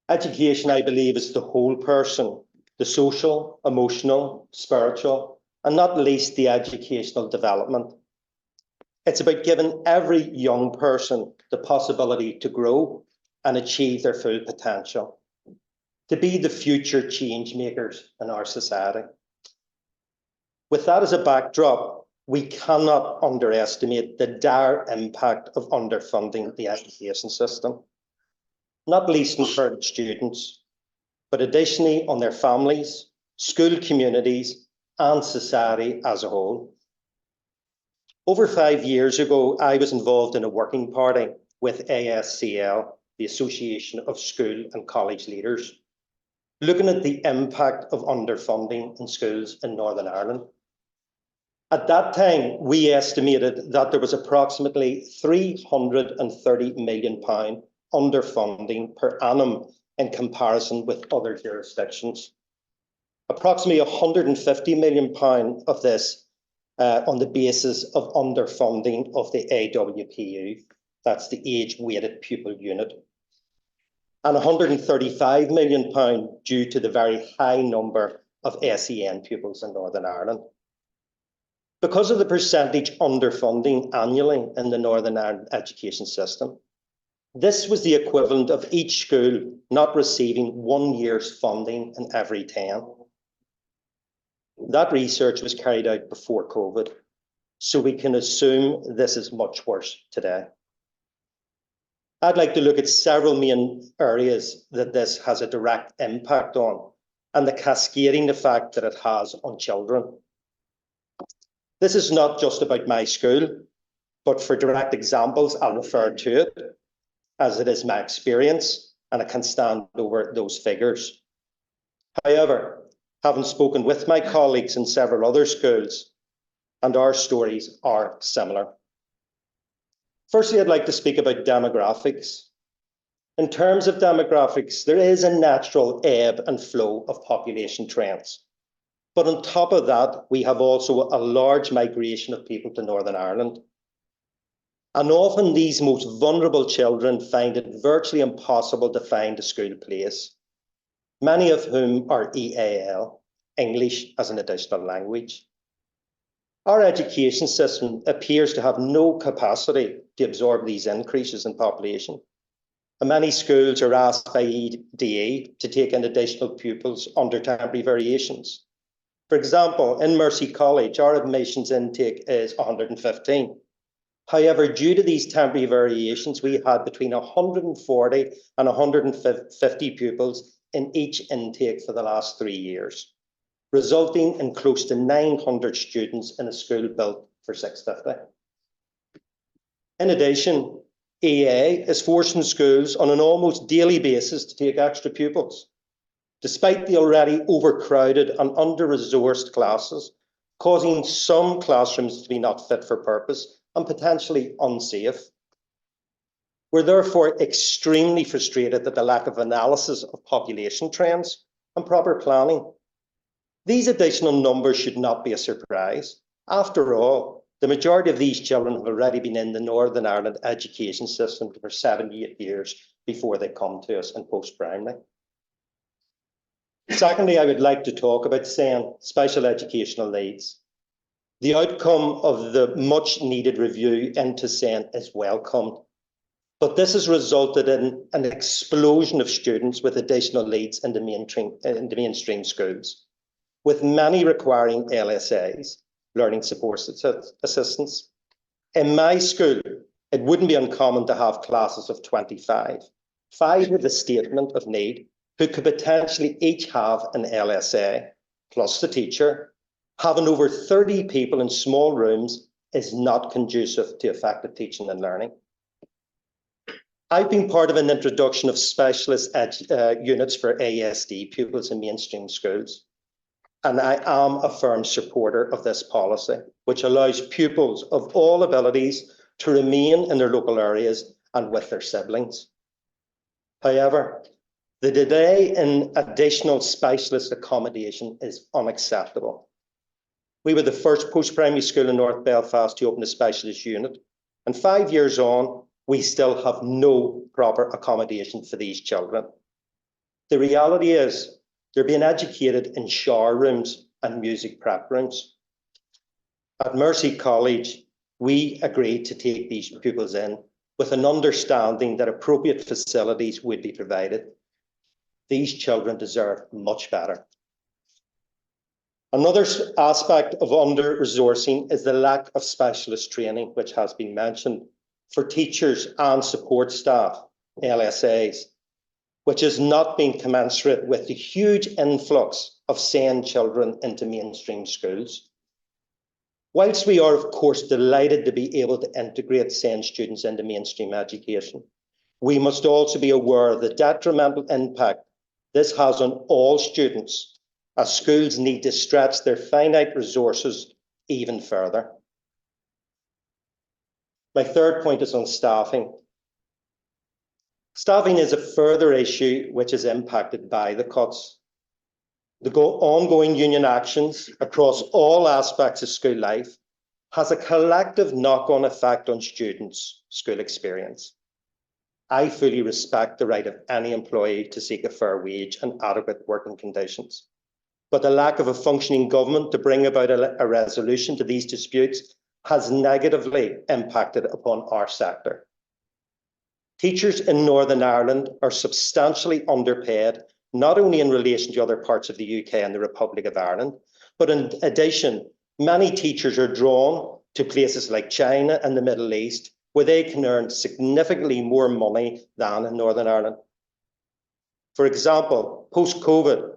Education, I believe, is the whole person, the social, emotional, spiritual, and not least the educational development. It's about giving every young person the possibility to grow and achieve their full potential, to be the future change makers in our society. With that as a backdrop, we cannot underestimate the dire impact of underfunding the education system, not least on current students, but additionally on their families, school communities, and society as a whole. Over 5 years ago, I was involved in a working party with ASCL, the Association of School and College Leaders, looking at the impact of underfunding in schools in Northern Ireland. At that time, we estimated that there was approximately £330 million underfunding per annum in comparison with other jurisdictions. Approximately £150 million of this on the basis of underfunding of the AWPU, that's the age-weighted pupil unit, and £135 million due to the very high number of SEN pupils in Northern Ireland. Because of the percentage underfunding annually in the Northern Ireland education system, this was the equivalent of each school not receiving 1 year's funding in every 10. That research was carried out before COVID, so we can assume this is much worse today. I'd like to look at several main areas that this has a direct impact on and the cascading effect that it has on children. This is not just about my school, but for direct examples, I'll refer to it as it is my experience and I can stand over those figures. However, having spoken with my colleagues in several other schools, and our stories are similar. Firstly, I'd like to speak about demographics. In terms of demographics, there is a natural ebb and flow of population trends. But on top of that, we have also a large migration of people to Northern Ireland. And often these most vulnerable children find it virtually impossible to find a school place, many of whom are EAL, English as an additional language. Our education system appears to have no capacity to absorb these increases in population. And many schools are asked by EDE to take in additional pupils under temporary variations. For example, in Mercy College, our admissions intake is 115. However, due to these temporary variations, we had between 140 and 150 pupils in each intake for the last 3 years, resulting in close to 900 students in a school built for 650. In addition, EA is forcing schools on an almost daily basis to take extra pupils, despite the already overcrowded and under-resourced classes, causing some classrooms to be not fit for purpose and potentially unsafe. We're therefore extremely frustrated at the lack of analysis of population trends and proper planning. These additional numbers should not be a surprise. After all, the majority of these children have already been in the Northern Ireland education system for 78 years before they come to us in post-primary. Secondly, I would like to talk about SEN, special educational needs. The outcome of the much needed review into SEN is welcomed, but this has resulted in an explosion of students with additional needs in the mainstream schools, with many requiring LSAs, learning support assistants. In my school, it wouldn't be uncommon to have classes of 25, 5 with a statement of need, who could potentially each have an LSA, plus the teacher. Having over 30 people in small rooms is not conducive to effective teaching and learning. I've been part of an introduction of specialist units for ASD pupils in mainstream schools, and I am a firm supporter of this policy, which allows pupils of all abilities to remain in their local areas and with their siblings. However, the delay in additional specialist accommodation is unacceptable. We were the first post-primary school in North Belfast to open a specialist unit, and 5 years on, we still have no proper accommodation for these children. The reality is they're being educated in shower rooms and music prep rooms. At Mercy College, we agreed to take these pupils in with an understanding that appropriate facilities would be provided. These children deserve much better. Another aspect of under-resourcing is the lack of specialist training, which has been mentioned, for teachers and support staff, LSAs, which has not been commensurate with the huge influx of SEN children into mainstream schools. Whilst we are, of course, delighted to be able to integrate SEN students into mainstream education, we must also be aware of the detrimental impact this has on all students, as schools need to stretch their finite resources even further. My third point is on staffing. Staffing is a further issue which is impacted by the cuts. The ongoing union actions across all aspects of school life has a collective knock-on effect on students' school experience. I fully respect the right of any employee to seek a fair wage and adequate working conditions. But the lack of a functioning government to bring about a resolution to these disputes has negatively impacted upon our sector. Teachers in Northern Ireland are substantially underpaid, not only in relation to other parts of the UK and the Republic of Ireland, but in addition, many teachers are drawn to places like China and the Middle East, where they can earn significantly more money than in Northern Ireland. For example, post-COVID,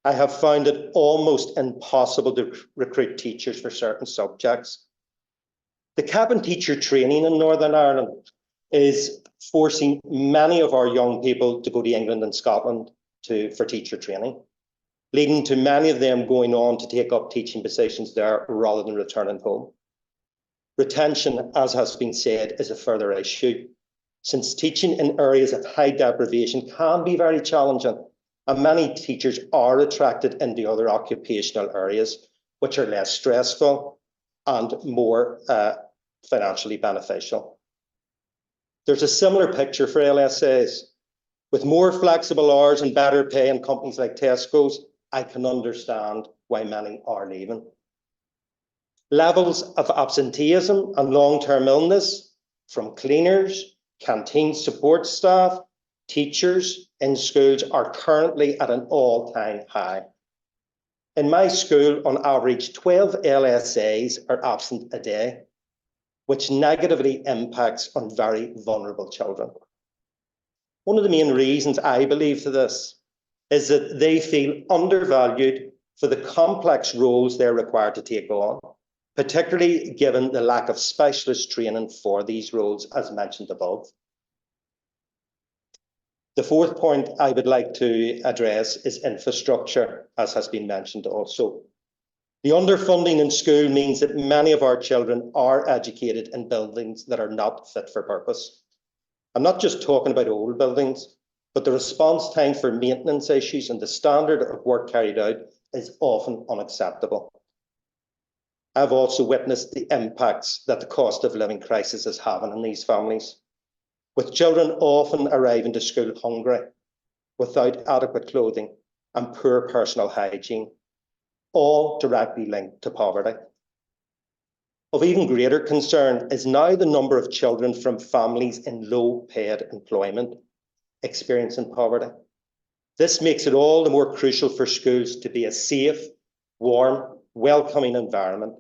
I have found it almost impossible to recruit teachers for certain subjects. The cabin teacher training in Northern Ireland is forcing many of our young people to go to England and Scotland for teacher training, leading to many of them going on to take up teaching positions there rather than returning home. Retention, as has been said, is a further issue, since teaching in areas of high deprivation can be very challenging, and many teachers are attracted into other occupational areas which are less stressful and more financially beneficial. There's a similar picture for LSAs. With more flexible hours and better pay in companies like Tesco's, I can understand why many are leaving. Levels of absenteeism and long-term illness from cleaners, canteen support staff, teachers in schools are currently at an all-time high. In my school, on average, 12 LSAs are absent a day, which negatively impacts on very vulnerable children. One of the main reasons I believe for this is that they feel undervalued for the complex roles they're required to take on, particularly given the lack of specialist training for these roles, as mentioned above. The fourth point I would like to address is infrastructure, as has been mentioned also. The underfunding in school means that many of our children are educated in buildings that are not fit for purpose. I'm not just talking about old buildings, but the response time for maintenance issues and the standard of work carried out is often unacceptable. I've also witnessed the impacts that the cost of living crisis is having on these families, with children often arriving to school hungry, without adequate clothing and poor personal hygiene, all directly linked to poverty. Of even greater concern is now the number of children from families in low-paid employment experiencing poverty. This makes it all the more crucial for schools to be a safe, warm, welcoming environment.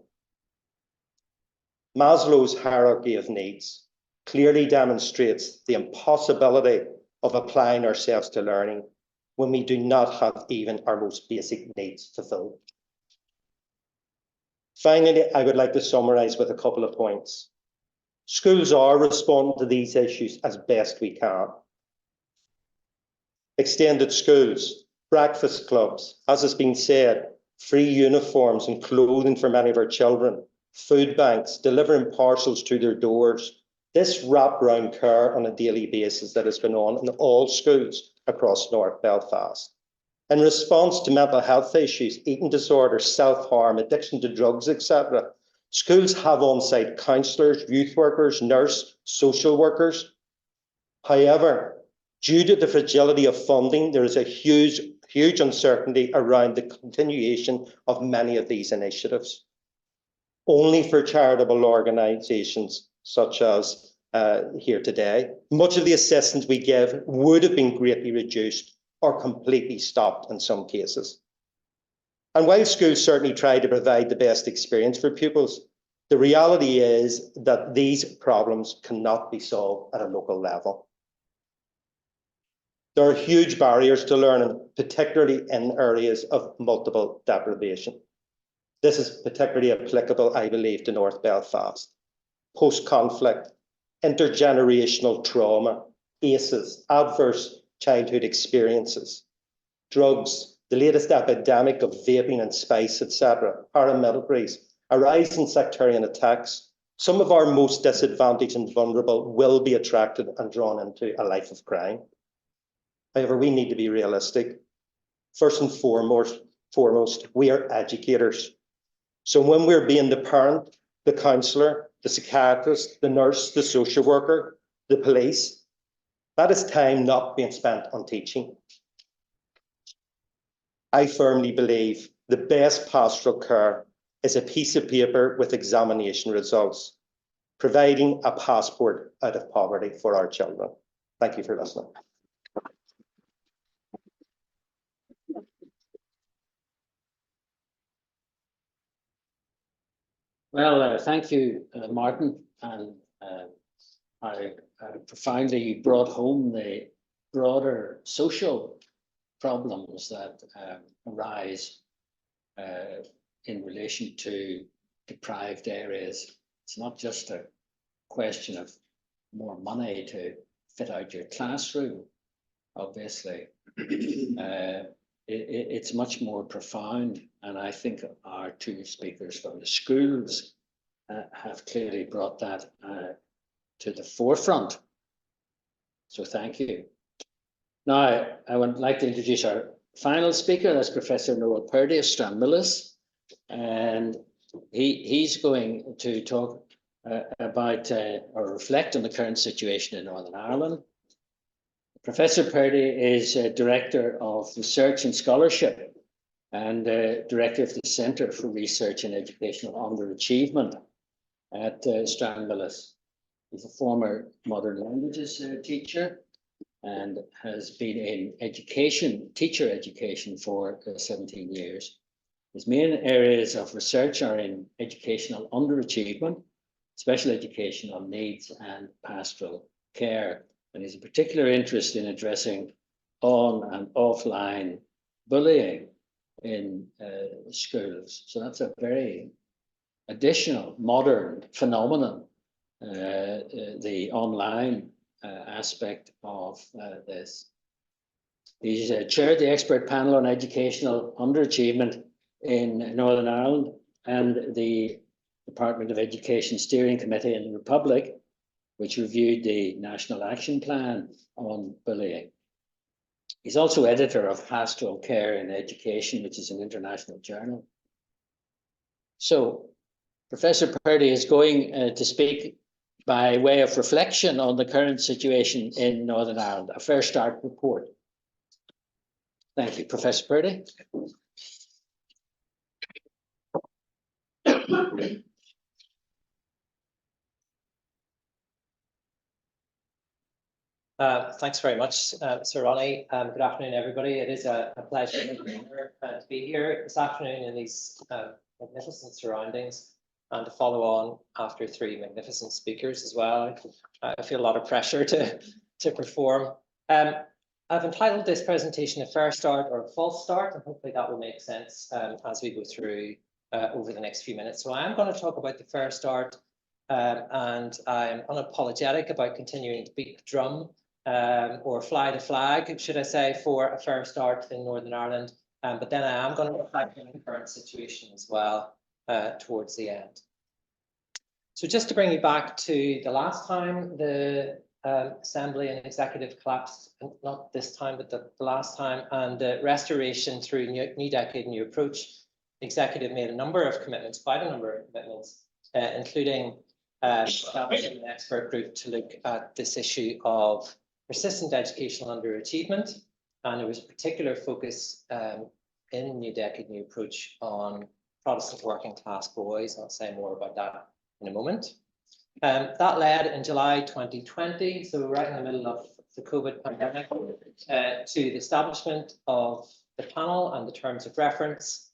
Maslow's hierarchy of needs clearly demonstrates the impossibility of applying ourselves to learning when we do not have even our most basic needs fulfilled. Finally, I would like to summarise with a couple of points. Schools are responding to these issues as best we can. Extended schools, breakfast clubs, as has been said, free uniforms and clothing for many of our children, food banks, delivering parcels to their doors. This wraparound care on a daily basis that has been on in all schools across North Belfast. In response to mental health issues, eating disorders, self-harm, addiction to drugs, etc., schools have on-site counsellors, youth workers, nurses, social workers. However, due to the fragility of funding, there is a huge uncertainty around the continuation of many of these initiatives. Only for charitable organisations such as here today, much of the assistance we give would have been greatly reduced or completely stopped in some cases. And while schools certainly try to provide the best experience for pupils, the reality is that these problems cannot be solved at a local level. There are huge barriers to learning, particularly in areas of multiple deprivation. This is particularly applicable, I believe, to North Belfast. Post-conflict, intergenerational trauma, ACEs, adverse childhood experiences, drugs, the latest epidemic of vaping and spice, etc., paramilitaries, a rise in sectarian attacks, some of our most disadvantaged and vulnerable will be attracted and drawn into a life of crime. However, we need to be realistic. First and foremost, we are educators. So when we're being the parent, the counsellor, the psychiatrist, the nurse, the social worker, the police, that is time not being spent on teaching. I firmly believe the best pastoral care is a piece of paper with examination results, providing a passport out of poverty for our children. Thank you for listening. Well, thank you, Martin, and I profoundly brought home the broader social problems that arise in relation to deprived areas. It's not just a question of more money to fit out your classroom, obviously. It's much more profound, and I think our two speakers from the schools have clearly brought that to the forefront. So thank you. Now, I would like to introduce our final speaker. That's Professor Noel Purdy of Stranmillis, and he's going to talk about or reflect on the current situation in Northern Ireland. Professor Purdy is Director of Research and Scholarship and Director of the Centre for Research and Educational Underachievement at Stranmillis. He's a former modern languages teacher and has been in teacher education for 17 years. His main areas of research are in educational underachievement, special educational needs, and pastoral care. And he's a particular interest in addressing on and offline bullying in schools. So that's a very additional modern phenomenon, the online aspect of this. He's chaired the expert panel on educational underachievement in Northern Ireland and the Department of Education Steering Committee in the Republic, which reviewed the National Action Plan on bullying. He's also editor of Pastoral Care in Education, which is an international journal. So Professor Purdy is going to speak by way of reflection on the current situation in Northern Ireland, a Fair Start report. Thank you, Professor Purdy. Thanks very much, Sir Ronnie. Good afternoon, everybody. It is a pleasure and an honor to be here this afternoon in these magnificent surroundings and to follow on after three magnificent speakers as well. I feel a lot of pressure to perform. I've entitled this presentation a fair start or a false start, and hopefully that will make sense as we go through over the next few minutes. So I am going to talk about the fair start, and I'm unapologetic about continuing to beat the drum or fly the flag, should I say, for a fair start in Northern Ireland. But then I am going to reflect on the current situation as well towards the end. So just to bring you back to the last time the Assembly and Executive collapsed, not this time, but the last time, and restoration through New Decade, New Approach, the Executive made a number of commitments, quite a number of commitments, including establishing an expert group to look at this issue of persistent educational underachievement. And there was a particular focus in New Decade, New Approach on Protestant working class boys. I'll say more about that in a moment. That led in July 2020, so right in the middle of the COVID pandemic, to the establishment of the panel and the terms of reference.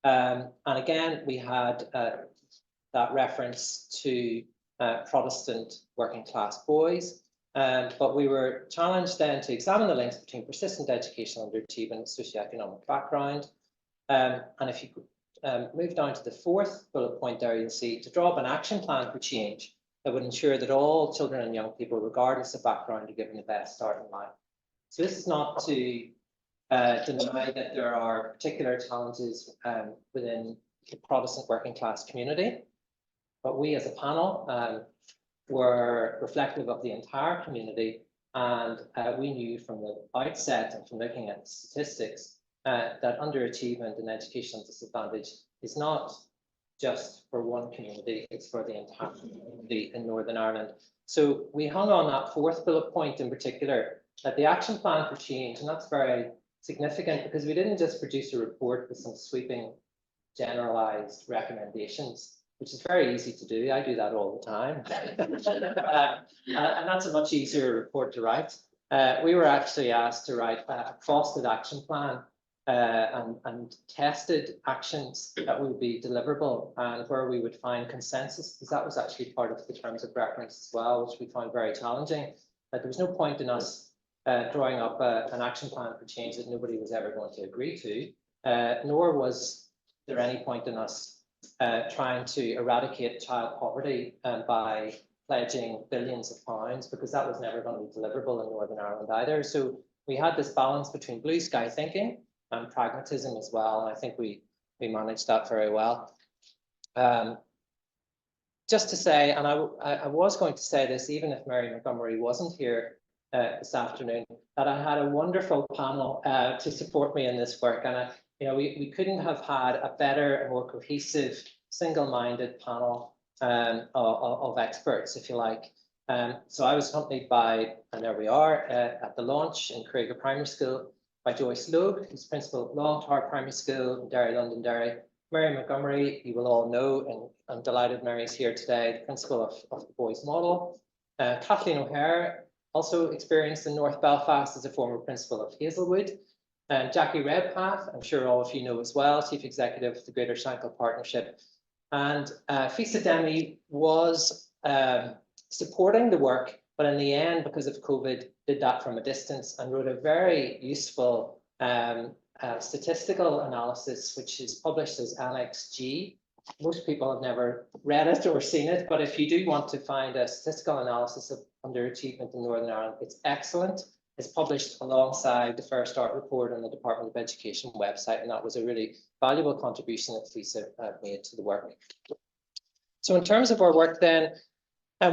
And again, we had that reference to Protestant working class boys. But we were challenged then to examine the links between persistent educational underachievement and socioeconomic background. And if you could move down to the fourth bullet point there, you'll see to draw up an action plan for change that would ensure that all children and young people, regardless of background, are given the best start in life. So this is not to deny that there are particular challenges within the Protestant working class community. But we as a panel were reflective of the entire community, and we knew from the outset and from looking at the statistics that underachievement and educational disadvantage is not just for one community, it's for the entire community in Northern Ireland. So we hung on that fourth bullet point in particular, that the action plan for change, and that's very significant because we didn't just produce a report with some sweeping generalized recommendations, which is very easy to do. I do that all the time. And that's a much easier report to write. We were actually asked to write a costed action plan and tested actions that would be deliverable and where we would find consensus, because that was actually part of the terms of reference as well, which we found very challenging. That there was no point in us drawing up an action plan for change that nobody was ever going to agree to, nor was there any point in us trying to eradicate child poverty by pledging billions of pounds, because that was never going to be deliverable in Northern Ireland either. So we had this balance between blue sky thinking and pragmatism as well, and I think we managed that very well. Just to say, and I was going to say this even if Mary Montgomery wasn't here this afternoon, that I had a wonderful panel to support me in this work, and we couldn't have had a better and more cohesive, single-minded panel of experts, if you like. So I was accompanied by, and there we are, at the launch in Craiga Primary School, by Joyce Logue, who's principal of Longtar Primary School in Derry, Londonderry. Mary Montgomery, you will all know, and I'm delighted Mary's here today, the principal of the Boys Model. Kathleen O'Hare, also experienced in North Belfast as a former principal of Hazelwood. Jackie Redpath, I'm sure all of you know as well, Chief Executive of the Greater Shankill Partnership. And Fisa Demi was supporting the work, but in the end, because of COVID, did that from a distance and wrote a very useful statistical analysis, which is published as Annex G. Most people have never read it or seen it, but if you do want to find a statistical analysis of underachievement in Northern Ireland, it's excellent. It's published alongside the Fair Start report on the Department of Education website, and that was a really valuable contribution that FISA made to the work. So in terms of our work then,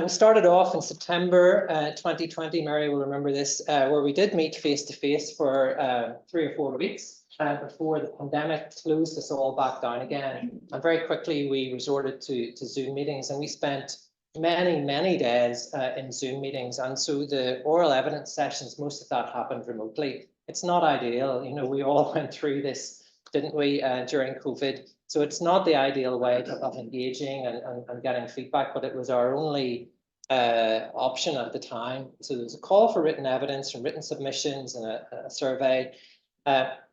we started off in September 2020, Mary will remember this, where we did meet face-to-face for 3 or 4 weeks before the pandemic closed us all back down again. And very quickly we resorted to Zoom meetings, and we spent many days in Zoom meetings. And so the oral evidence sessions, most of that happened remotely. It's not ideal, we all went through this, didn't we, during COVID. So it's not the ideal way of engaging and getting feedback, but it was our only option at the time. So there was a call for written evidence and written submissions and a survey.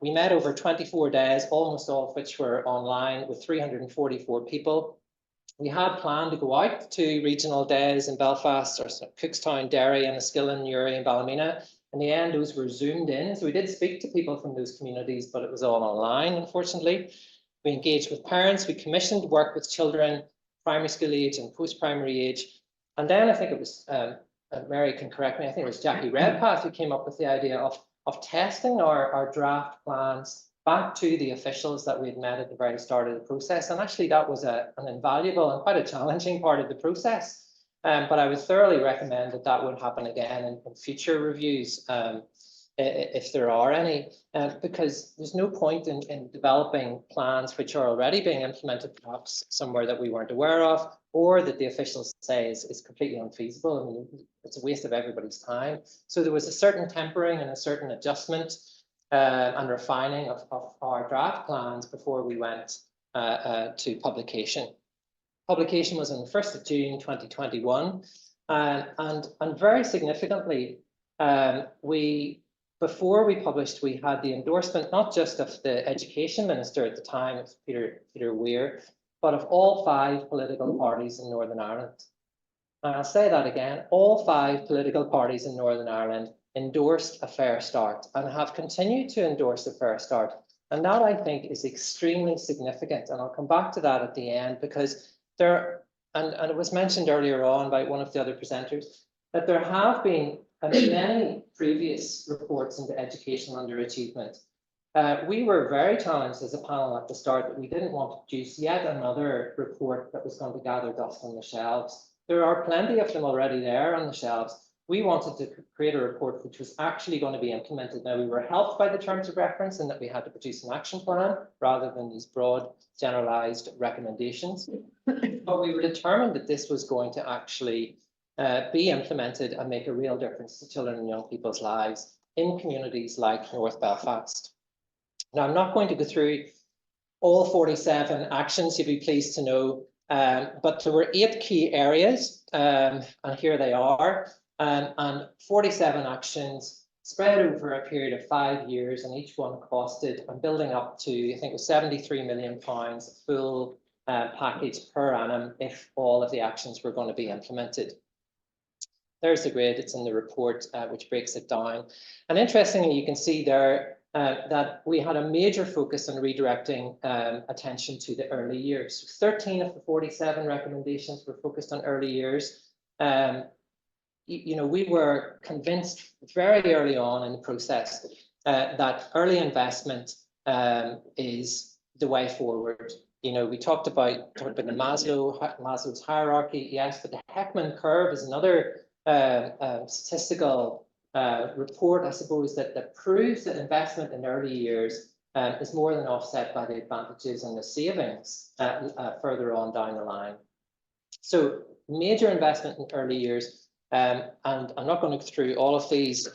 We met over 24 days, almost all of which were online, with 344 people. We had planned to go out to regional days in Belfast, or Cookstown, Derry, Enniskillen, Newry and Ballymena. In the end, those were zoomed in. So we did speak to people from those communities, but it was all online, unfortunately. We engaged with parents. We commissioned work with children, primary school age and post-primary age. And then I think it was, Mary can correct me, I think it was Jackie Redpath who came up with the idea of testing our draft plans back to the officials that we had met at the very start of the process. And actually that was an invaluable and quite a challenging part of the process. But I would thoroughly recommend that would happen again in future reviews, if there are any, because there's no point in developing plans which are already being implemented perhaps somewhere that we weren't aware of, or that the officials say is completely unfeasible. I mean, it's a waste of everybody's time. So there was a certain tempering and a certain adjustment and refining of our draft plans before we went to publication. Publication was on the 1st of June 2021, and very significantly, before we published, we had the endorsement not just of the Education Minister at the time, it was Peter Weir, but of all 5 political parties in Northern Ireland. And I'll say that again, all 5 political parties in Northern Ireland endorsed a Fair Start and have continued to endorse a Fair Start. And that, I think, is extremely significant. And I'll come back to that at the end, because and it was mentioned earlier on by one of the other presenters, that there have been many previous reports into educational underachievement. we were very challenged as a panel at the start that we didn't want to produce yet another report that was going to gather dust on the shelves. There are plenty of them already there on the shelves. We wanted to create a report which was actually going to be implemented. Now, we were helped by the terms of reference in that we had to produce an action plan rather than these broad generalized recommendations. But we were determined that this was going to actually be implemented and make a real difference to children and young people's lives in communities like North Belfast. Now, I'm not going to go through all 47 actions, you'll be pleased to know, but there were 8 key areas, and here they are, and 47 actions spread over a period of 5 years, and each one costed, and building up to, I think it was £73 million, full package per annum if all of the actions were going to be implemented. There's the grid, it's in the report, which breaks it down. And interestingly, you can see there that we had a major focus on redirecting attention to the early years. 13 of the 47 recommendations were focused on early years. You know, we were convinced very early on in the process that early investment is the way forward. You know, we talked about the Maslow's hierarchy, yes, but the Heckman curve is another statistical report, I suppose, that proves that investment in early years is more than offset by the advantages and the savings further on down the line. So major investment in early years, and I'm not going to go through all of these,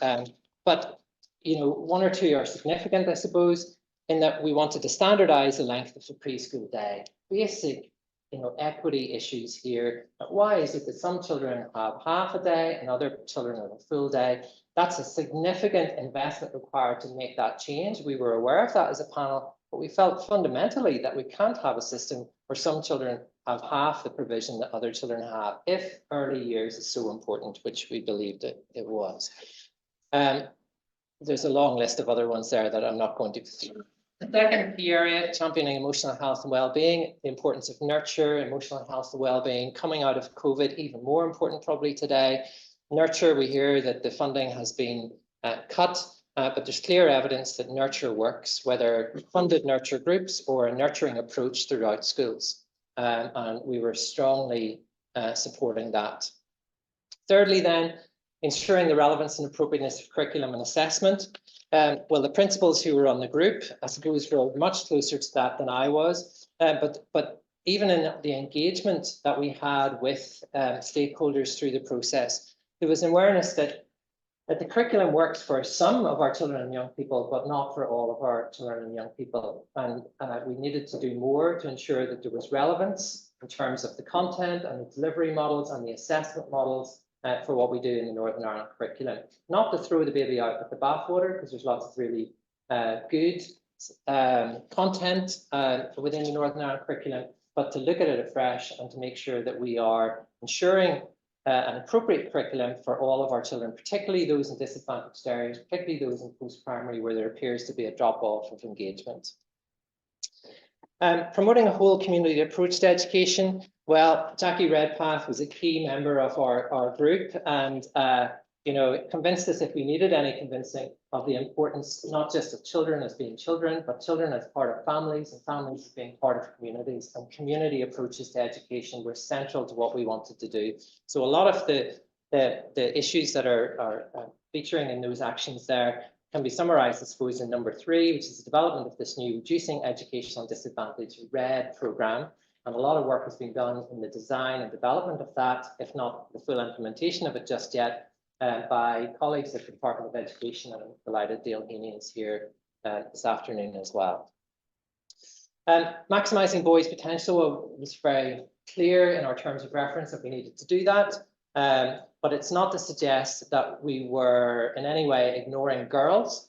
but you know, 1 or 2 are significant, I suppose, in that we wanted to standardize the length of the preschool day. Basic, you know, equity issues here. But why is it that some children have half a day and other children have a full day? That's a significant investment required to make that change. We were aware of that as a panel, but we felt fundamentally that we can't have a system where some children have half the provision that other children have if early years is so important, which we believed it was. There's a long list of other ones there that I'm not going to go through. The second key area, championing emotional health and well-being, the importance of nurture, emotional health and well-being, coming out of COVID, even more important probably today. Nurture, we hear that the funding has been cut, but there's clear evidence that nurture works, whether funded nurture groups or a nurturing approach throughout schools. And we were strongly supporting that. Thirdly, then, ensuring the relevance and appropriateness of curriculum and assessment. Well, the principals who were on the group, I suppose, were much closer to that than I was. But even in the engagement that we had with stakeholders through the process, there was awareness that the curriculum works for some of our children and young people, but not for all of our children and young people. And we needed to do more to ensure that there was relevance in terms of the content and the delivery models and the assessment models for what we do in the Northern Ireland curriculum. Not to throw the baby out with the bathwater, because there's lots of really good content within the Northern Ireland curriculum, but to look at it afresh and to make sure that we are ensuring an appropriate curriculum for all of our children, particularly those in disadvantaged areas, particularly those in post-primary where there appears to be a drop-off of engagement. Promoting a whole community approach to education. Well, Jackie Redpath was a key member of our group, and you know, convinced us if we needed any convincing of the importance not just of children as being children, but children as part of families and families as being part of communities, and community approaches to education were central to what we wanted to do. So a lot of the issues that are featuring in those actions there can be summarised, I suppose, in number 3, which is the development of this new Reducing Educational Disadvantage RED programme. And a lot of work has been done in the design and development of that, if not the full implementation of it just yet, by colleagues at the Department of Education, and I'm delighted Dale Heaney is here this afternoon as well. Maximising boys' potential was very clear in our terms of reference that we needed to do that. But it's not to suggest that we were in any way ignoring girls,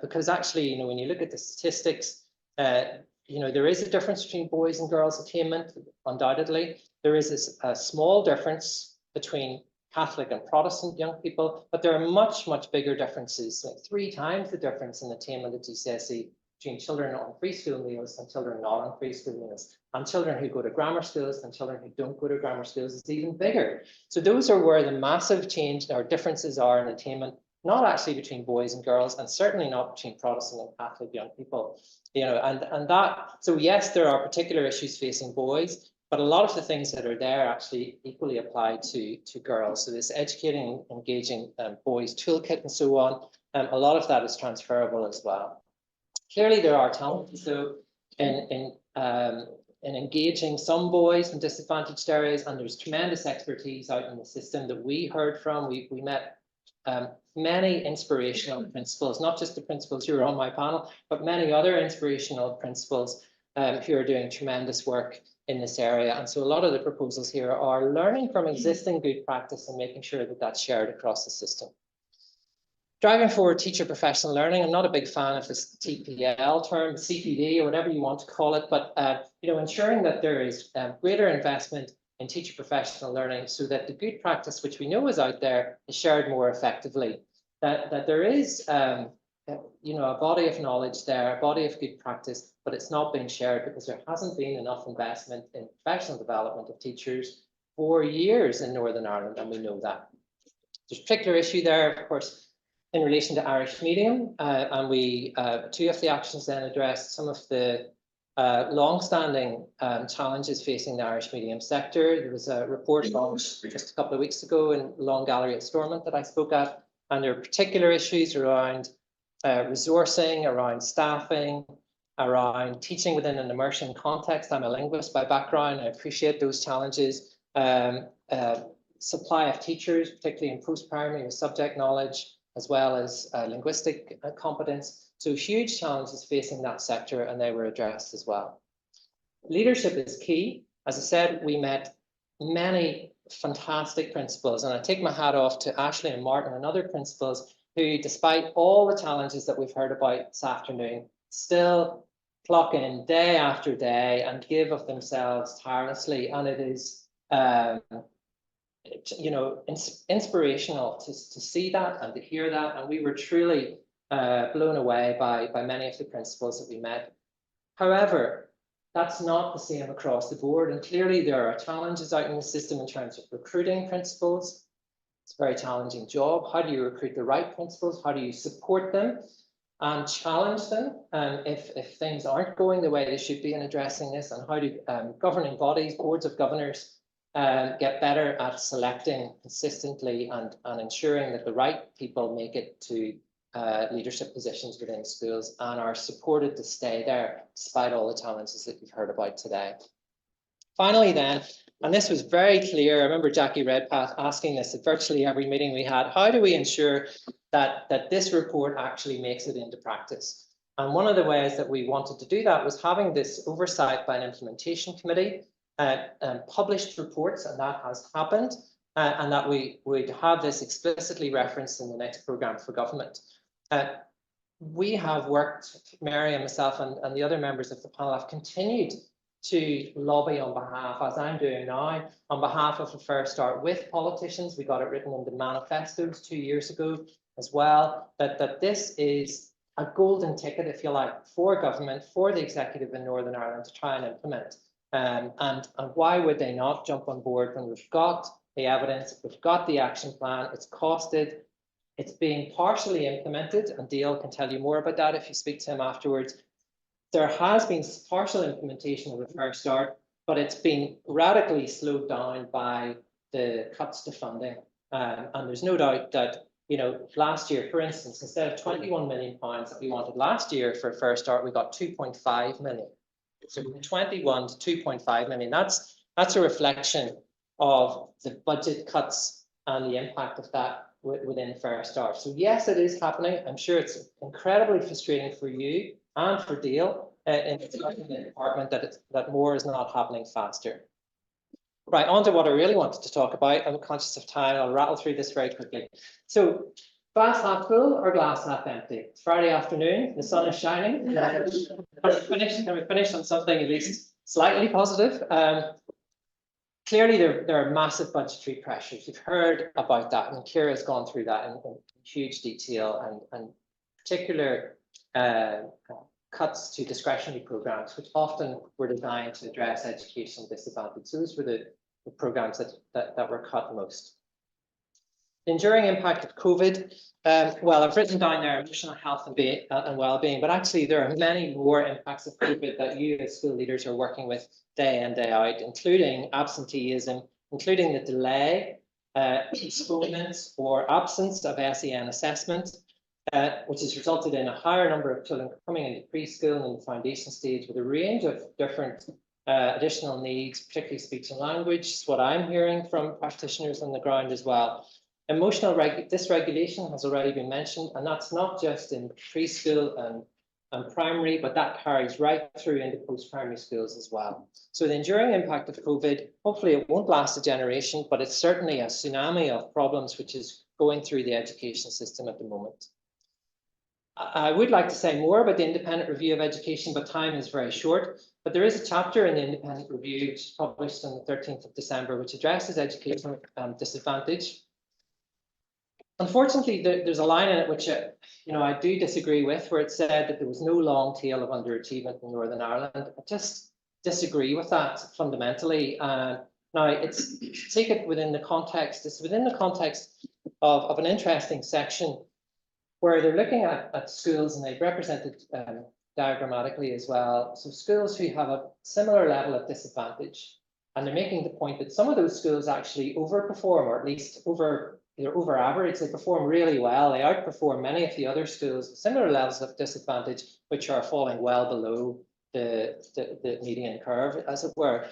because actually, you know, when you look at the statistics, you know, there is a difference between boys and girls attainment, undoubtedly. There is a small difference between Catholic and Protestant young people, but there are much, much bigger differences, like 3 times the difference in attainment at GCSE between children on free school meals and children not on free school meals, and children who go to grammar schools and children who don't go to grammar schools is even bigger. So those are where the massive change or differences are in attainment, not actually between boys and girls, and certainly not between Protestant and Catholic young people. And that, so yes, there are particular issues facing boys, but a lot of the things that are there actually equally apply to girls. So this educating, engaging boys toolkit and so on, a lot of that is transferable as well. Clearly, there are challenges though in engaging some boys in disadvantaged areas, and there's tremendous expertise out in the system that we heard from. We met many inspirational principals, not just the principals who are on my panel, but many other inspirational principals who are doing tremendous work in this area. And so a lot of the proposals here are learning from existing good practice and making sure that that's shared across the system. Driving forward teacher professional learning. I'm not a big fan of this TPL term, CPD, or whatever you want to call it, but ensuring that there is greater investment in teacher professional learning so that the good practice, which we know is out there, is shared more effectively. That there is a body of knowledge there, a body of good practice, but it's not being shared because there hasn't been enough investment in professional development of teachers for years in Northern Ireland, and we know that. There's a particular issue there, of course, in relation to Irish medium, and we two of the actions then addressed some of the long-standing challenges facing the Irish medium sector. There was a report launched just a couple of weeks ago in Long Gallery at Stormont that I spoke at, and there are particular issues around resourcing, around staffing, around teaching within an immersion context. I'm a linguist by background. I appreciate those challenges. Supply of teachers, particularly in post-primary with subject knowledge, as well as linguistic competence. So huge challenges facing that sector, and they were addressed as well. Leadership is key. As I said, we met many fantastic principals, and I take my hat off to Ashley and Martin and other principals who, despite all the challenges that we've heard about this afternoon, still clock in day after day and give of themselves tirelessly. And it is inspirational to see that and to hear that. And we were truly blown away by many of the principals that we met. However, that's not the same across the board. And clearly there are challenges out in the system in terms of recruiting principals. It's a very challenging job. How do you recruit the right principals? How do you support them and challenge them if things aren't going the way they should be in addressing this? And how do governing bodies, boards of governors, get better at selecting consistently and ensuring that the right people make it to leadership positions within schools and are supported to stay there despite all the challenges that we've heard about today. Finally then, and this was very clear, I remember Jackie Redpath asking this at virtually every meeting we had, how do we ensure that this report actually makes it into practice? And one of the ways that we wanted to do that was having this oversight by an implementation committee, published reports, and that has happened, and that we would have this explicitly referenced in the next programme for government. We have worked, Mary and myself and the other members of the panel have continued to lobby on behalf, as I'm doing now, on behalf of a Fair Start with politicians. We got it written in the manifestos 2 years ago as well, that this is a golden ticket, if you like, for government, for the executive in Northern Ireland to try and implement. And why would they not jump on board when we've got the evidence, we've got the action plan, it's costed, it's being partially implemented, and Dale can tell you more about that if you speak to him afterwards. There has been partial implementation of the Fair Start, but it's been radically slowed down by the cuts to funding. And there's no doubt that, last year, for instance, instead of £21 million that we wanted last year for Fair Start, we got 2.5 million. So from 21 to 2.5 million, that's a reflection of the budget cuts and the impact of that within Fair Start. So yes, it is happening. I'm sure it's incredibly frustrating for you and for Dale in the department that more is not happening faster. Right, on to what I really wanted to talk about. I'm conscious of time. I'll rattle through this very quickly. So, glass half full or glass half empty? It's Friday afternoon, the sun is shining. Can we finish on something at least slightly positive? Clearly, there are massive budgetary pressures. You've heard about that, and Ciara has gone through that in huge detail, and particular cuts to discretionary programs, which often were designed to address education disadvantage. So those were the programs that were cut most. enduring impact of COVID. Well, I've written down there emotional health and well-being, but actually there are many more impacts of COVID that you as school leaders are working with day in, day out, including absenteeism, including the delay, postponement or absence of SEN assessment, which has resulted in a higher number of children coming into preschool and the foundation stage with a range of different additional needs, particularly speech and language, is what I'm hearing from practitioners on the ground as well. Emotional dysregulation has already been mentioned, and that's not just in preschool and primary, but that carries right through into post-primary schools as well. So the enduring impact of COVID, hopefully it won't last a generation, but it's certainly a tsunami of problems which is going through the education system at the moment. I would like to say more about the independent review of education, but time is very short. But there is a chapter in the independent review, which is published on the 13th of December, which addresses educational disadvantage. Unfortunately, there's a line in it which I do disagree with, where it said that there was no long tail of underachievement in Northern Ireland. I just disagree with that fundamentally. Now, take it within the context. It's within the context of an interesting section where they're looking at schools, and they've represented diagrammatically as well. So schools who have a similar level of disadvantage, and they're making the point that some of those schools actually overperform, or at least over average. They perform really well. They outperform many of the other schools with similar levels of disadvantage, which are falling well below the median curve, as it were.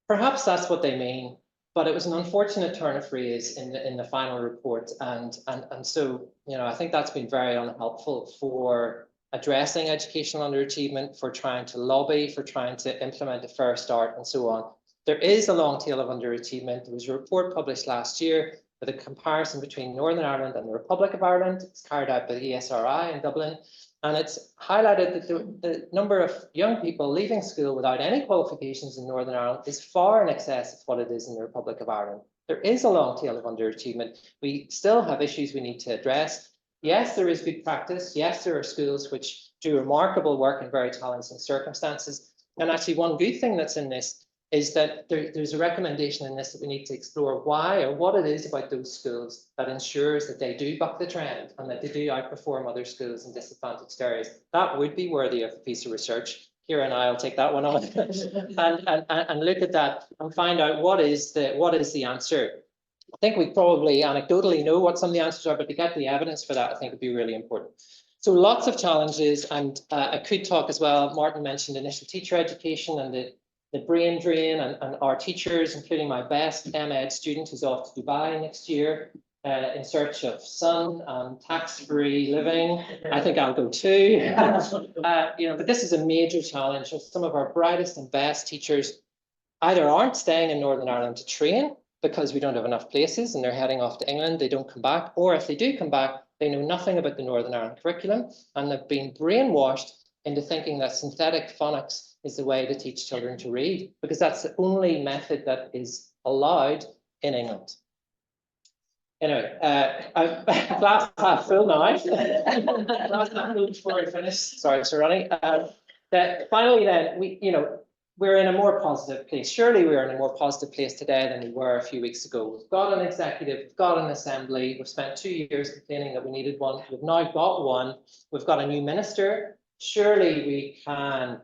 Perhaps that's what they mean, but it was an unfortunate turn of phrase in the final report, and so I think that's been very unhelpful for addressing educational underachievement, for trying to lobby, for trying to implement a fair start, and so on. There is a long tail of underachievement. There was a report published last year with a comparison between Northern Ireland and the Republic of Ireland. It's carried out by the ESRI in Dublin, and it's highlighted that the number of young people leaving school without any qualifications in Northern Ireland is far in excess of what it is in the Republic of Ireland. There is a long tail of underachievement. We still have issues we need to address. Yes, there is good practice. Yes, there are schools which do remarkable work in very challenging circumstances. And actually, one good thing that's in this is that there's a recommendation in this that we need to explore why, or what it is about those schools that ensures that they do buck the trend and that they do outperform other schools in disadvantaged areas. That would be worthy of a piece of research. Kira and I will take that one on and look at that and find out what is the answer. I think we probably anecdotally know what some of the answers are, but to get the evidence for that, I think would be really important. So lots of challenges, and I could talk as well. Martin mentioned initial teacher education and the brain drain, and our teachers, including my best MEd student who's off to Dubai next year in search of sun and tax-free living. I think I'll go too. But this is a major challenge. Some of our brightest and best teachers either aren't staying in Northern Ireland to train because we don't have enough places and they're heading off to England, they don't come back, or if they do come back, they know nothing about the Northern Ireland curriculum, and they've been brainwashed into thinking that synthetic phonics is the way to teach children to read, because that's the only method that is allowed in England. Anyway, I've glass half full now. Glass half full before I finish. Sorry, Sir Ronnie. Finally, then we're in a more positive place. Surely we're in a more positive place today than we were a few weeks ago. We've got an executive, we've got an assembly. We've spent 2 years complaining that we needed one. We've now got one. We've got a new minister. Surely we can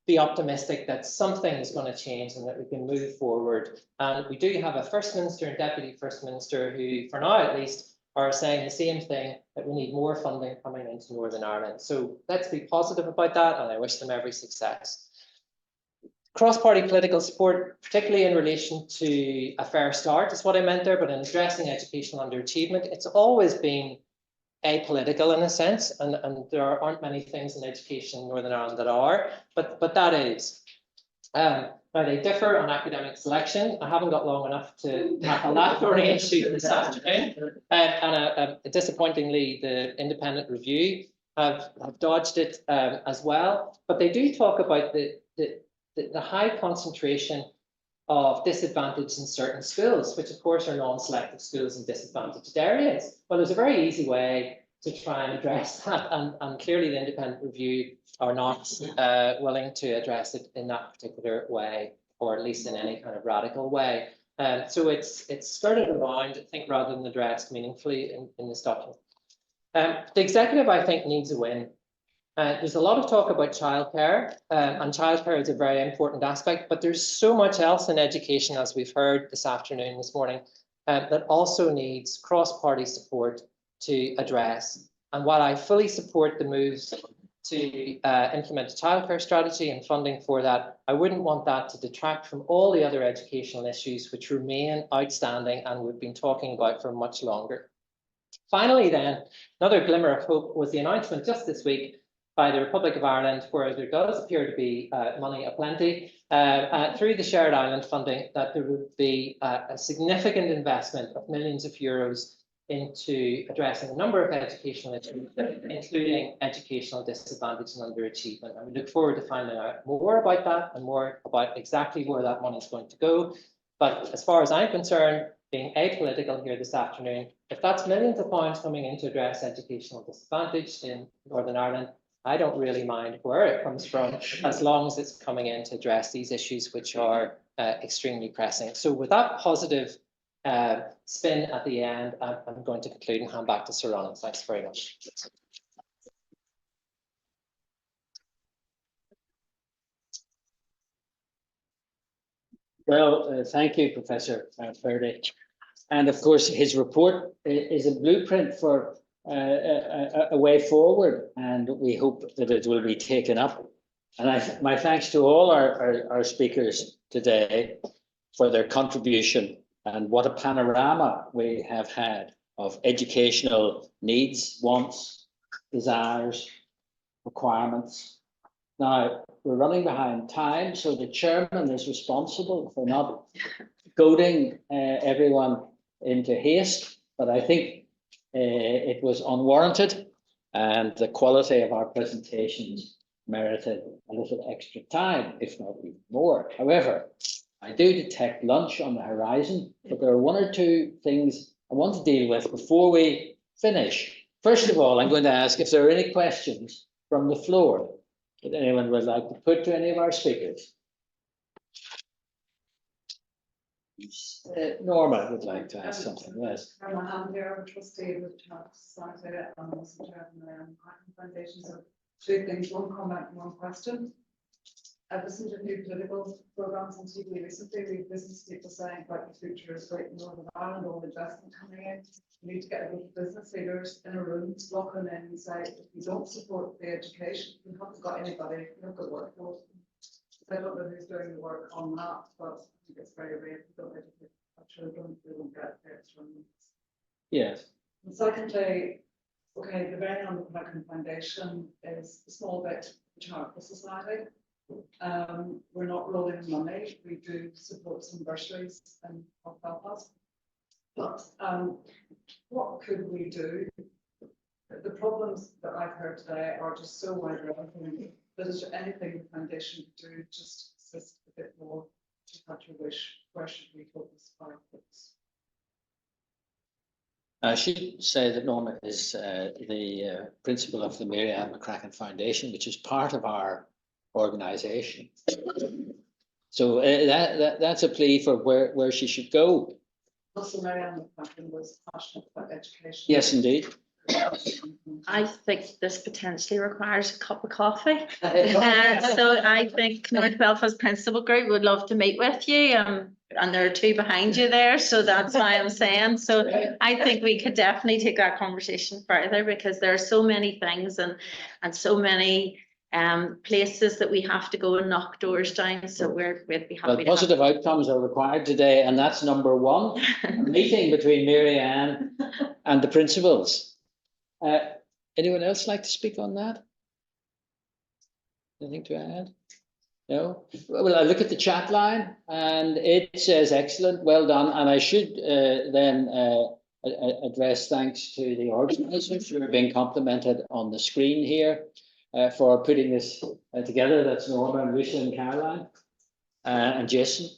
be optimistic that something is going to change and that we can move forward. And we do have a First Minister and Deputy First Minister who, for now at least, are saying the same thing, that we need more funding coming into Northern Ireland. So let's be positive about that, and I wish them every success. Cross-party political support, particularly in relation to a fair start, is what I meant there, but in addressing educational underachievement, it's always been apolitical in a sense, and there aren't many things in education in Northern Ireland that are, but that is. Now they differ on academic selection. I haven't got long enough to tackle that thorny issue this afternoon, and disappointingly, the independent review have dodged it as well. But they do talk about the high concentration of disadvantage in certain schools, which of course are non-selective schools in disadvantaged areas. Well, there's a very easy way to try and address that, and clearly the independent review are not willing to address it in that particular way, or at least in any kind of radical way. So it's skirted around, I think, rather than addressed meaningfully in this document. The executive, I think, needs a win. There's a lot of talk about childcare, and childcare is a very important aspect, but there's so much else in education, as we've heard this afternoon, this morning, that also needs cross-party support to address. And while I fully support the moves to implement a childcare strategy and funding for that, I wouldn't want that to detract from all the other educational issues which remain outstanding and we've been talking about for much longer. Finally, then, another glimmer of hope was the announcement just this week by the Republic of Ireland, where there does appear to be money aplenty through the shared island funding, that there would be a significant investment of millions of euros into addressing a number of educational issues, including educational disadvantage and underachievement. And we look forward to finding out more about that and more about exactly where that money is going to go. But as far as I'm concerned, being apolitical here this afternoon, if that's millions of pounds coming in to address educational disadvantage in Northern Ireland, I don't really mind where it comes from, as long as it's coming in to address these issues which are extremely pressing. So with that positive spin at the end, I'm going to conclude and hand back to Sir Ronald. Thanks very much. Well, thank you, Professor Purdy. And of course, his report is a blueprint for a way forward, and we hope that it will be taken up. And my thanks to all our speakers today for their contribution, and what a panorama we have had of educational needs, wants, desires, requirements. Now, we're running behind time, so the chairman is responsible for not goading everyone into haste, but I think it was unwarranted, and the quality of our presentations merited a little extra time, if not even more. However, I do detect lunch on the horizon, but there are one or two things I want to deal with before we finish. First of all, I'm going to ask if there are any questions from the floor that anyone would like to put to any of our speakers. Norma would like to ask something. Yes. I'm there, trustee with the Society and also chairman Foundation. So two things, one comment, one question. I've listened to new political programs on TV recently. We've listened to people saying about the future is great in Northern Ireland, all the investment coming in. We need to get a group of business leaders in a room, locking in and say, if we don't support the education, we haven't got anybody, we haven't got workforce. I don't know who's doing the work on that, but I think it's very rare if we don't educate our children, we won't get the extra needs. Yes. And secondly, okay, the very on the Clifton Foundation is a small bit charitable society. We're not rolling money. We do support some bursaries in Belfast. But what could we do? The problems that I've heard today are just so wide-ranging. But is there anything the foundation could do just to assist a bit more? Just had to wish, where should we focus our efforts? I should say that Norma is the principal of the Mary Ann McCracken Foundation, which is part of our organisation. So that's a plea for where she should go. Also, Mary Ann McCracken was passionate about education. Yes, indeed. I think this potentially requires a cup of coffee. So I think North Belfast Principal Group would love to meet with you. And there are two behind you there, so that's why I'm saying. So I think we could definitely take that conversation further, because there are so many things and so many places that we have to go and knock doors down. So we'd be happy. Well, positive outcomes are required today, and that's number one. A meeting between Mary Ann and the principals. Anyone else like to speak on that? Anything to add? No? Well, I look at the chat line and it says excellent, well done. And I should then address thanks to the organisers who are being complimented on the screen here for putting this together. That's Norma and Lucia and Caroline and Jason.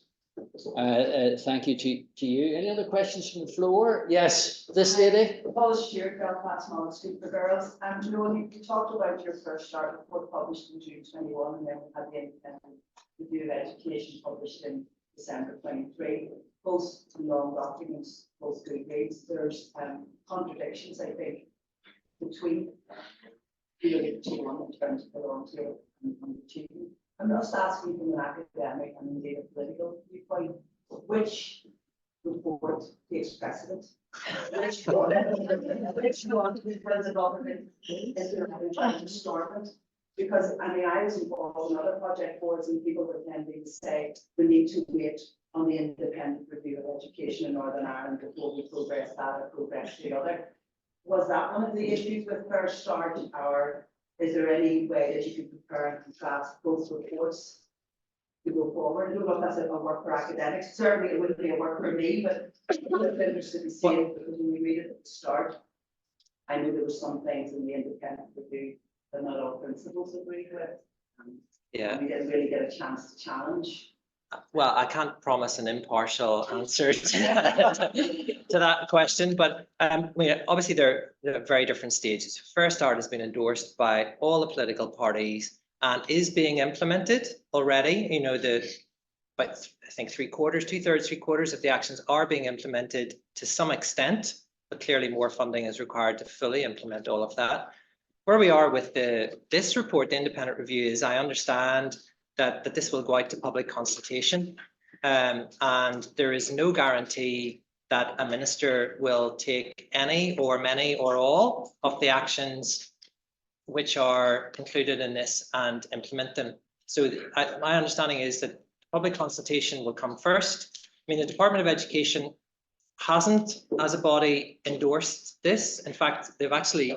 Thank you to you. Any other questions from the floor? Yes, this lady. Polish here, Belfast Model Street for Girls. And you know, you talked about your first start report published in June 21, and then we had the independent review of education published in December 23, both long documents, both good reads. There's contradictions, I think, between the two in terms of the volunteer and achievement. I'm just asking from an academic and indeed a political viewpoint, which report takes precedent? Which one when the government is trying to storm it? Because I mean, I was involved in other project boards and people were tending to say we need to wait on the independent review of education in Northern Ireland before we progress that or progress the other. Was that one of the issues with First Start, or is there any way that you could compare and contrast both reports to go forward? I don't know if that's a work for academics. Certainly it wouldn't be a work for me, but I'm interested in seeing, because when we read it at the start, I knew there were some things in the independent review that not all principals agreed with. Yeah. We didn't really get a chance to challenge. Well, I can't promise an impartial answer to that question, but obviously they're at very different stages. First Start has been endorsed by all the political parties and is being implemented already. You know, but I think 2/3 of the actions are being implemented to some extent, but clearly more funding is required to fully implement all of that. Where we are with this report, the independent review, is I understand that this will go out to public consultation, and there is no guarantee that a minister will take any or many or all of the actions which are included in this and implement them. So my understanding is that public consultation will come first. I mean, the Department of Education hasn't, as a body, endorsed this. In fact, they've actually,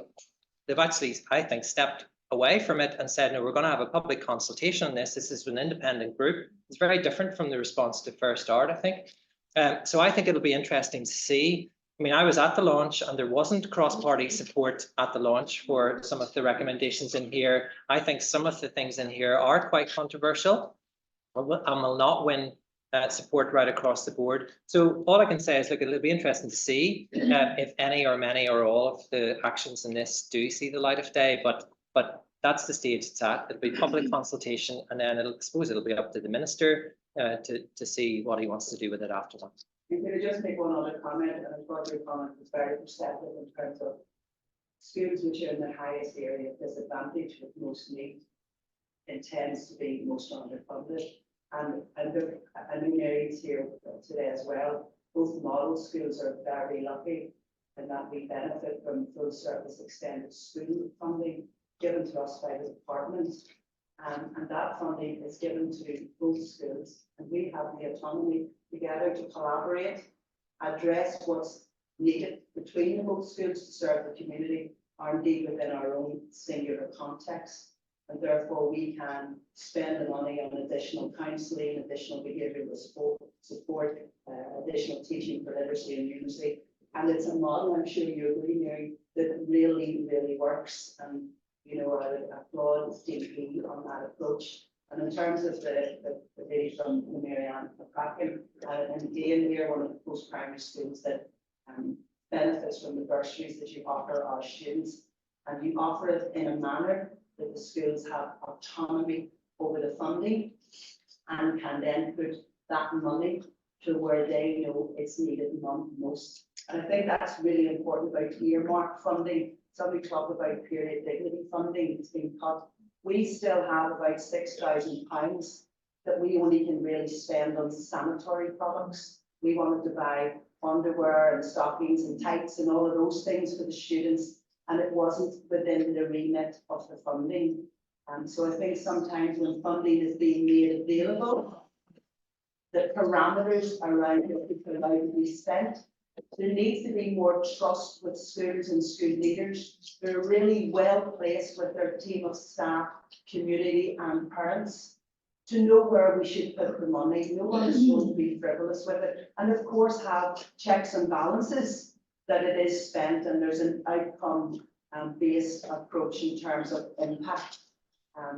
I think, stepped away from it and said, no, we're going to have a public consultation on this. This is an independent group. It's very different from the response to First Start, I think. So I think it'll be interesting to see. I mean, I was at the launch and there wasn't cross-party support at the launch for some of the recommendations in here. I think some of the things in here are quite controversial and will not win support right across the board. So all I can say is, look, it'll be interesting to see if any or many or all of the actions in this do see the light of day, but that's the stage it's at. It'll be public consultation, and then I suppose it'll be up to the minister to see what he wants to do with it after that. Can I just make one other comment? And I thought your comment was very perceptive in terms of schools which are in the highest area of disadvantage with most need. It tends to be most underfunded. And I know Mary's here today as well. Both model schools are very lucky in that we benefit from full service extended school funding given to us by the department. And that funding is given to both schools, and we have the autonomy together to collaborate, address what's needed between the both schools to serve the community, or indeed within our own singular context. And therefore we can spend the money on additional counselling, additional behavioural support, additional teaching for literacy and numeracy. And it's a model, I'm sure you agree, Mary, that really, really works. And you know, I would applaud DP on that approach. And in terms of the lady from the Marianne McCracken, and again, we are one of the post-primary schools that benefits from the bursaries that you offer our students. And you offer it in a manner that the schools have autonomy over the funding and can then put that money to where they know it's needed most. And I think that's really important about earmark funding. Somebody talked about period dignity funding, it's been cut. We still have about £6,000 that we only can really spend on sanitary products. We wanted to buy underwear and stockings and tights and all of those things for the students, and it wasn't within the remit of the funding. So I think sometimes when funding is being made available, the parameters around it are allowed to be spent. There needs to be more trust with schools and school leaders. They're really well placed with their team of staff, community and parents to know where we should put the money. No one is going to be frivolous with it. And of course have checks and balances that it is spent and there's an outcome based approach in terms of impact.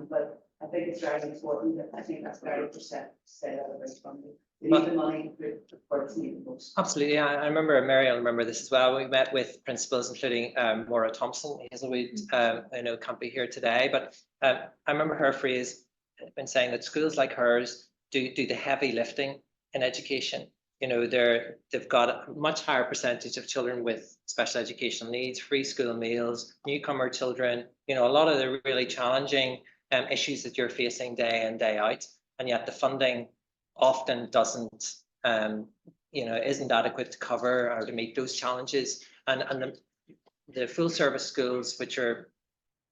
But I think it's very important that I think that's very percent said out about funding. We need the money where it's needed most. Absolutely. I remember, Mary, I remember this as well. We met with principals, including Maura Thompson, Hazelwood, I know can't be here today, but I remember her phrase been saying that schools like hers do the heavy lifting in education. You know, they've got a much higher percentage of children with special educational needs, free school meals, newcomer children, you know, a lot of the really challenging issues that you're facing day in, day out. And yet the funding often doesn't, you know, isn't adequate to cover or to meet those challenges. And the full service schools, which are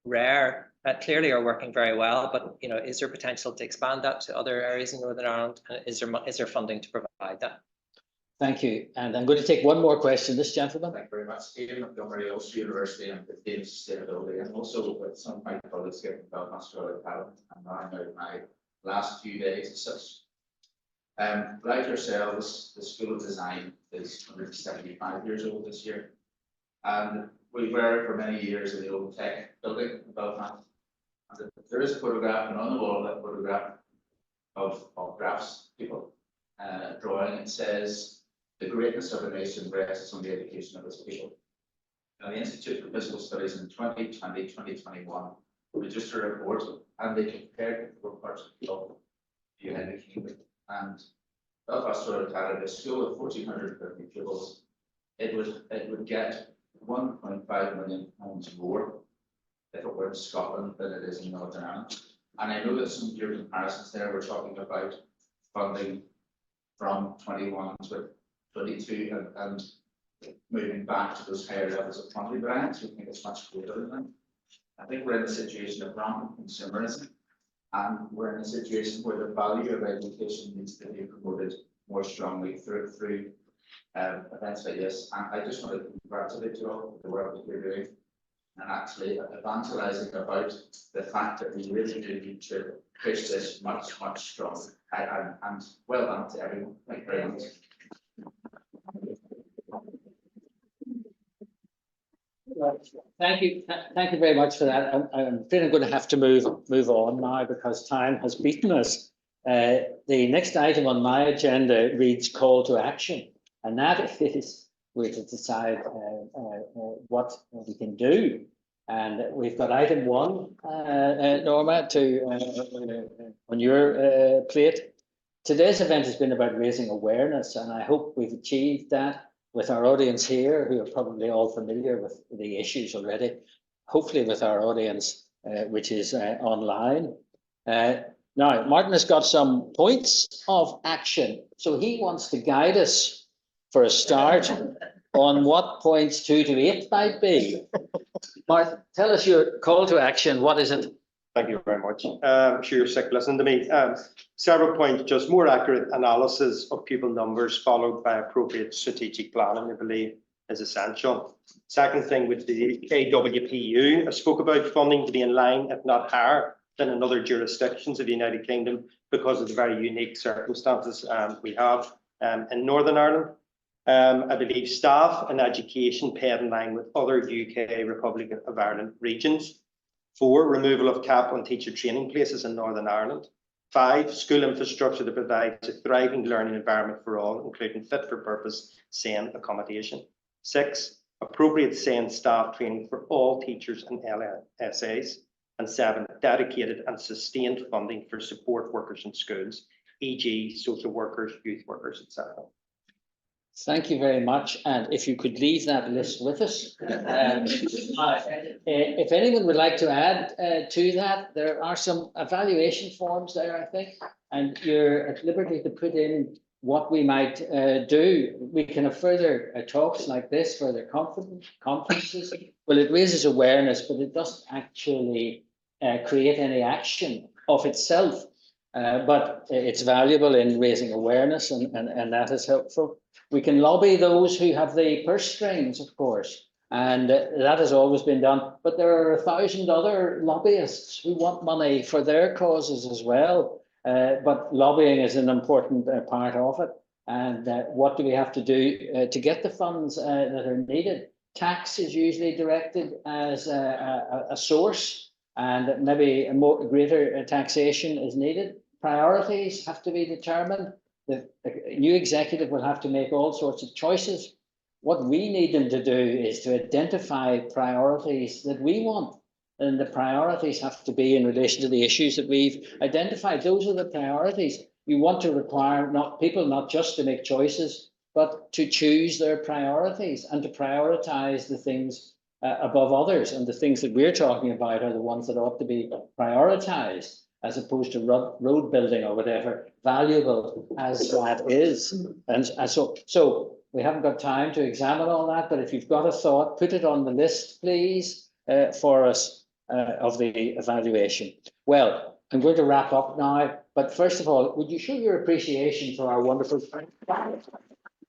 rare, clearly are working very well, but you know, is there potential to expand that to other areas in Northern Ireland? Is there funding to provide that? Thank you. And I'm going to take one more question, this gentleman. Thank you very much, Stephen Montgomery, Ulster University, and with Danish Sustainability, and also with some of my colleagues here from Belfast, Ireland, and I'm out my last few days as such. Like yourselves, the School of Design is 175 years old this year, and we were for many years in the old tech building in Belfast. And there is a photograph, and on the wall, that photograph of crafts people drawing. It says, "The greatness of a nation rests on the education of its people." Now, the Institute for Physical Studies in 2020-2021 produced a report, and they compared the parts of the United Kingdom. And Belfast had a school of 1,450 pupils. It would get £1.5 million more if it were in Scotland than it is in Northern Ireland. And I know that some of your comparisons there were talking about funding from 21 to 22 and moving back to those higher levels of funding, but I actually think it's much greater than that. I think we're in a situation of rampant consumerism, and we're in a situation where the value of education needs to be promoted more strongly through events like this. And I just want to congratulate you all for the work that you're doing, and actually evangelizing about the fact that we really do need to push this much, much stronger. And well done to everyone. Thank you very much. Thank you. Thank you very much for that. I'm afraid I'm going to have to move on now because time has beaten us. The next item on my agenda reads call to action, and that is we're to decide what we can do. And we've got item 1, Norma, on your plate. Today's event has been about raising awareness, and I hope we've achieved that with our audience here, who are probably all familiar with the issues already, hopefully with our audience, which is online. Now, Martin has got some points of action, so he wants to guide us for a start on what points 2 to 8 might be. Martin, tell us your call to action. What is it? Thank you very much. I'm sure you're sick listening to me. Several points, just more accurate analysis of pupil numbers followed by appropriate strategic planning, I believe, is essential. Second thing would be AWPU. I spoke about funding to be in line, if not higher, than in other jurisdictions of the United Kingdom because of the very unique circumstances we have in Northern Ireland. I believe staff and education paid in line with other UK Republic of Ireland regions. 4, removal of cap on teacher training places in Northern Ireland. 5, school infrastructure that provides a thriving learning environment for all, including fit for purpose SEND accommodation. 6, appropriate SEND staff training for all teachers and LSAs. And 7, dedicated and sustained funding for support workers in schools, e.g. social workers, youth workers, etc. Thank you very much. And if you could leave that list with us. If anyone would like to add to that, there are some evaluation forms there, I think, and you're at liberty to put in what we might do. We can have further talks like this, further conferences. Well, it raises awareness, but it doesn't actually create any action of itself. But it's valuable in raising awareness, and that is helpful. We can lobby those who have the purse strings, of course, and that has always been done. But there are 1,000 other lobbyists who want money for their causes as well. But lobbying is an important part of it. And what do we have to do to get the funds that are needed? Tax is usually directed as a source, and maybe a greater taxation is needed. Priorities have to be determined. The new executive will have to make all sorts of choices. What we need them to do is to identify priorities that we want. And the priorities have to be in relation to the issues that we've identified. Those are the priorities. you want to require people not just to make choices, but to choose their priorities and to prioritize the things above others. And the things that we're talking about are the ones that ought to be prioritized, as opposed to road building or whatever, valuable as that is. And so we haven't got time to examine all that, but if you've got a thought, put it on the list, please, for us of the evaluation. Well, I'm going to wrap up now, but first of all, would you show your appreciation for our wonderful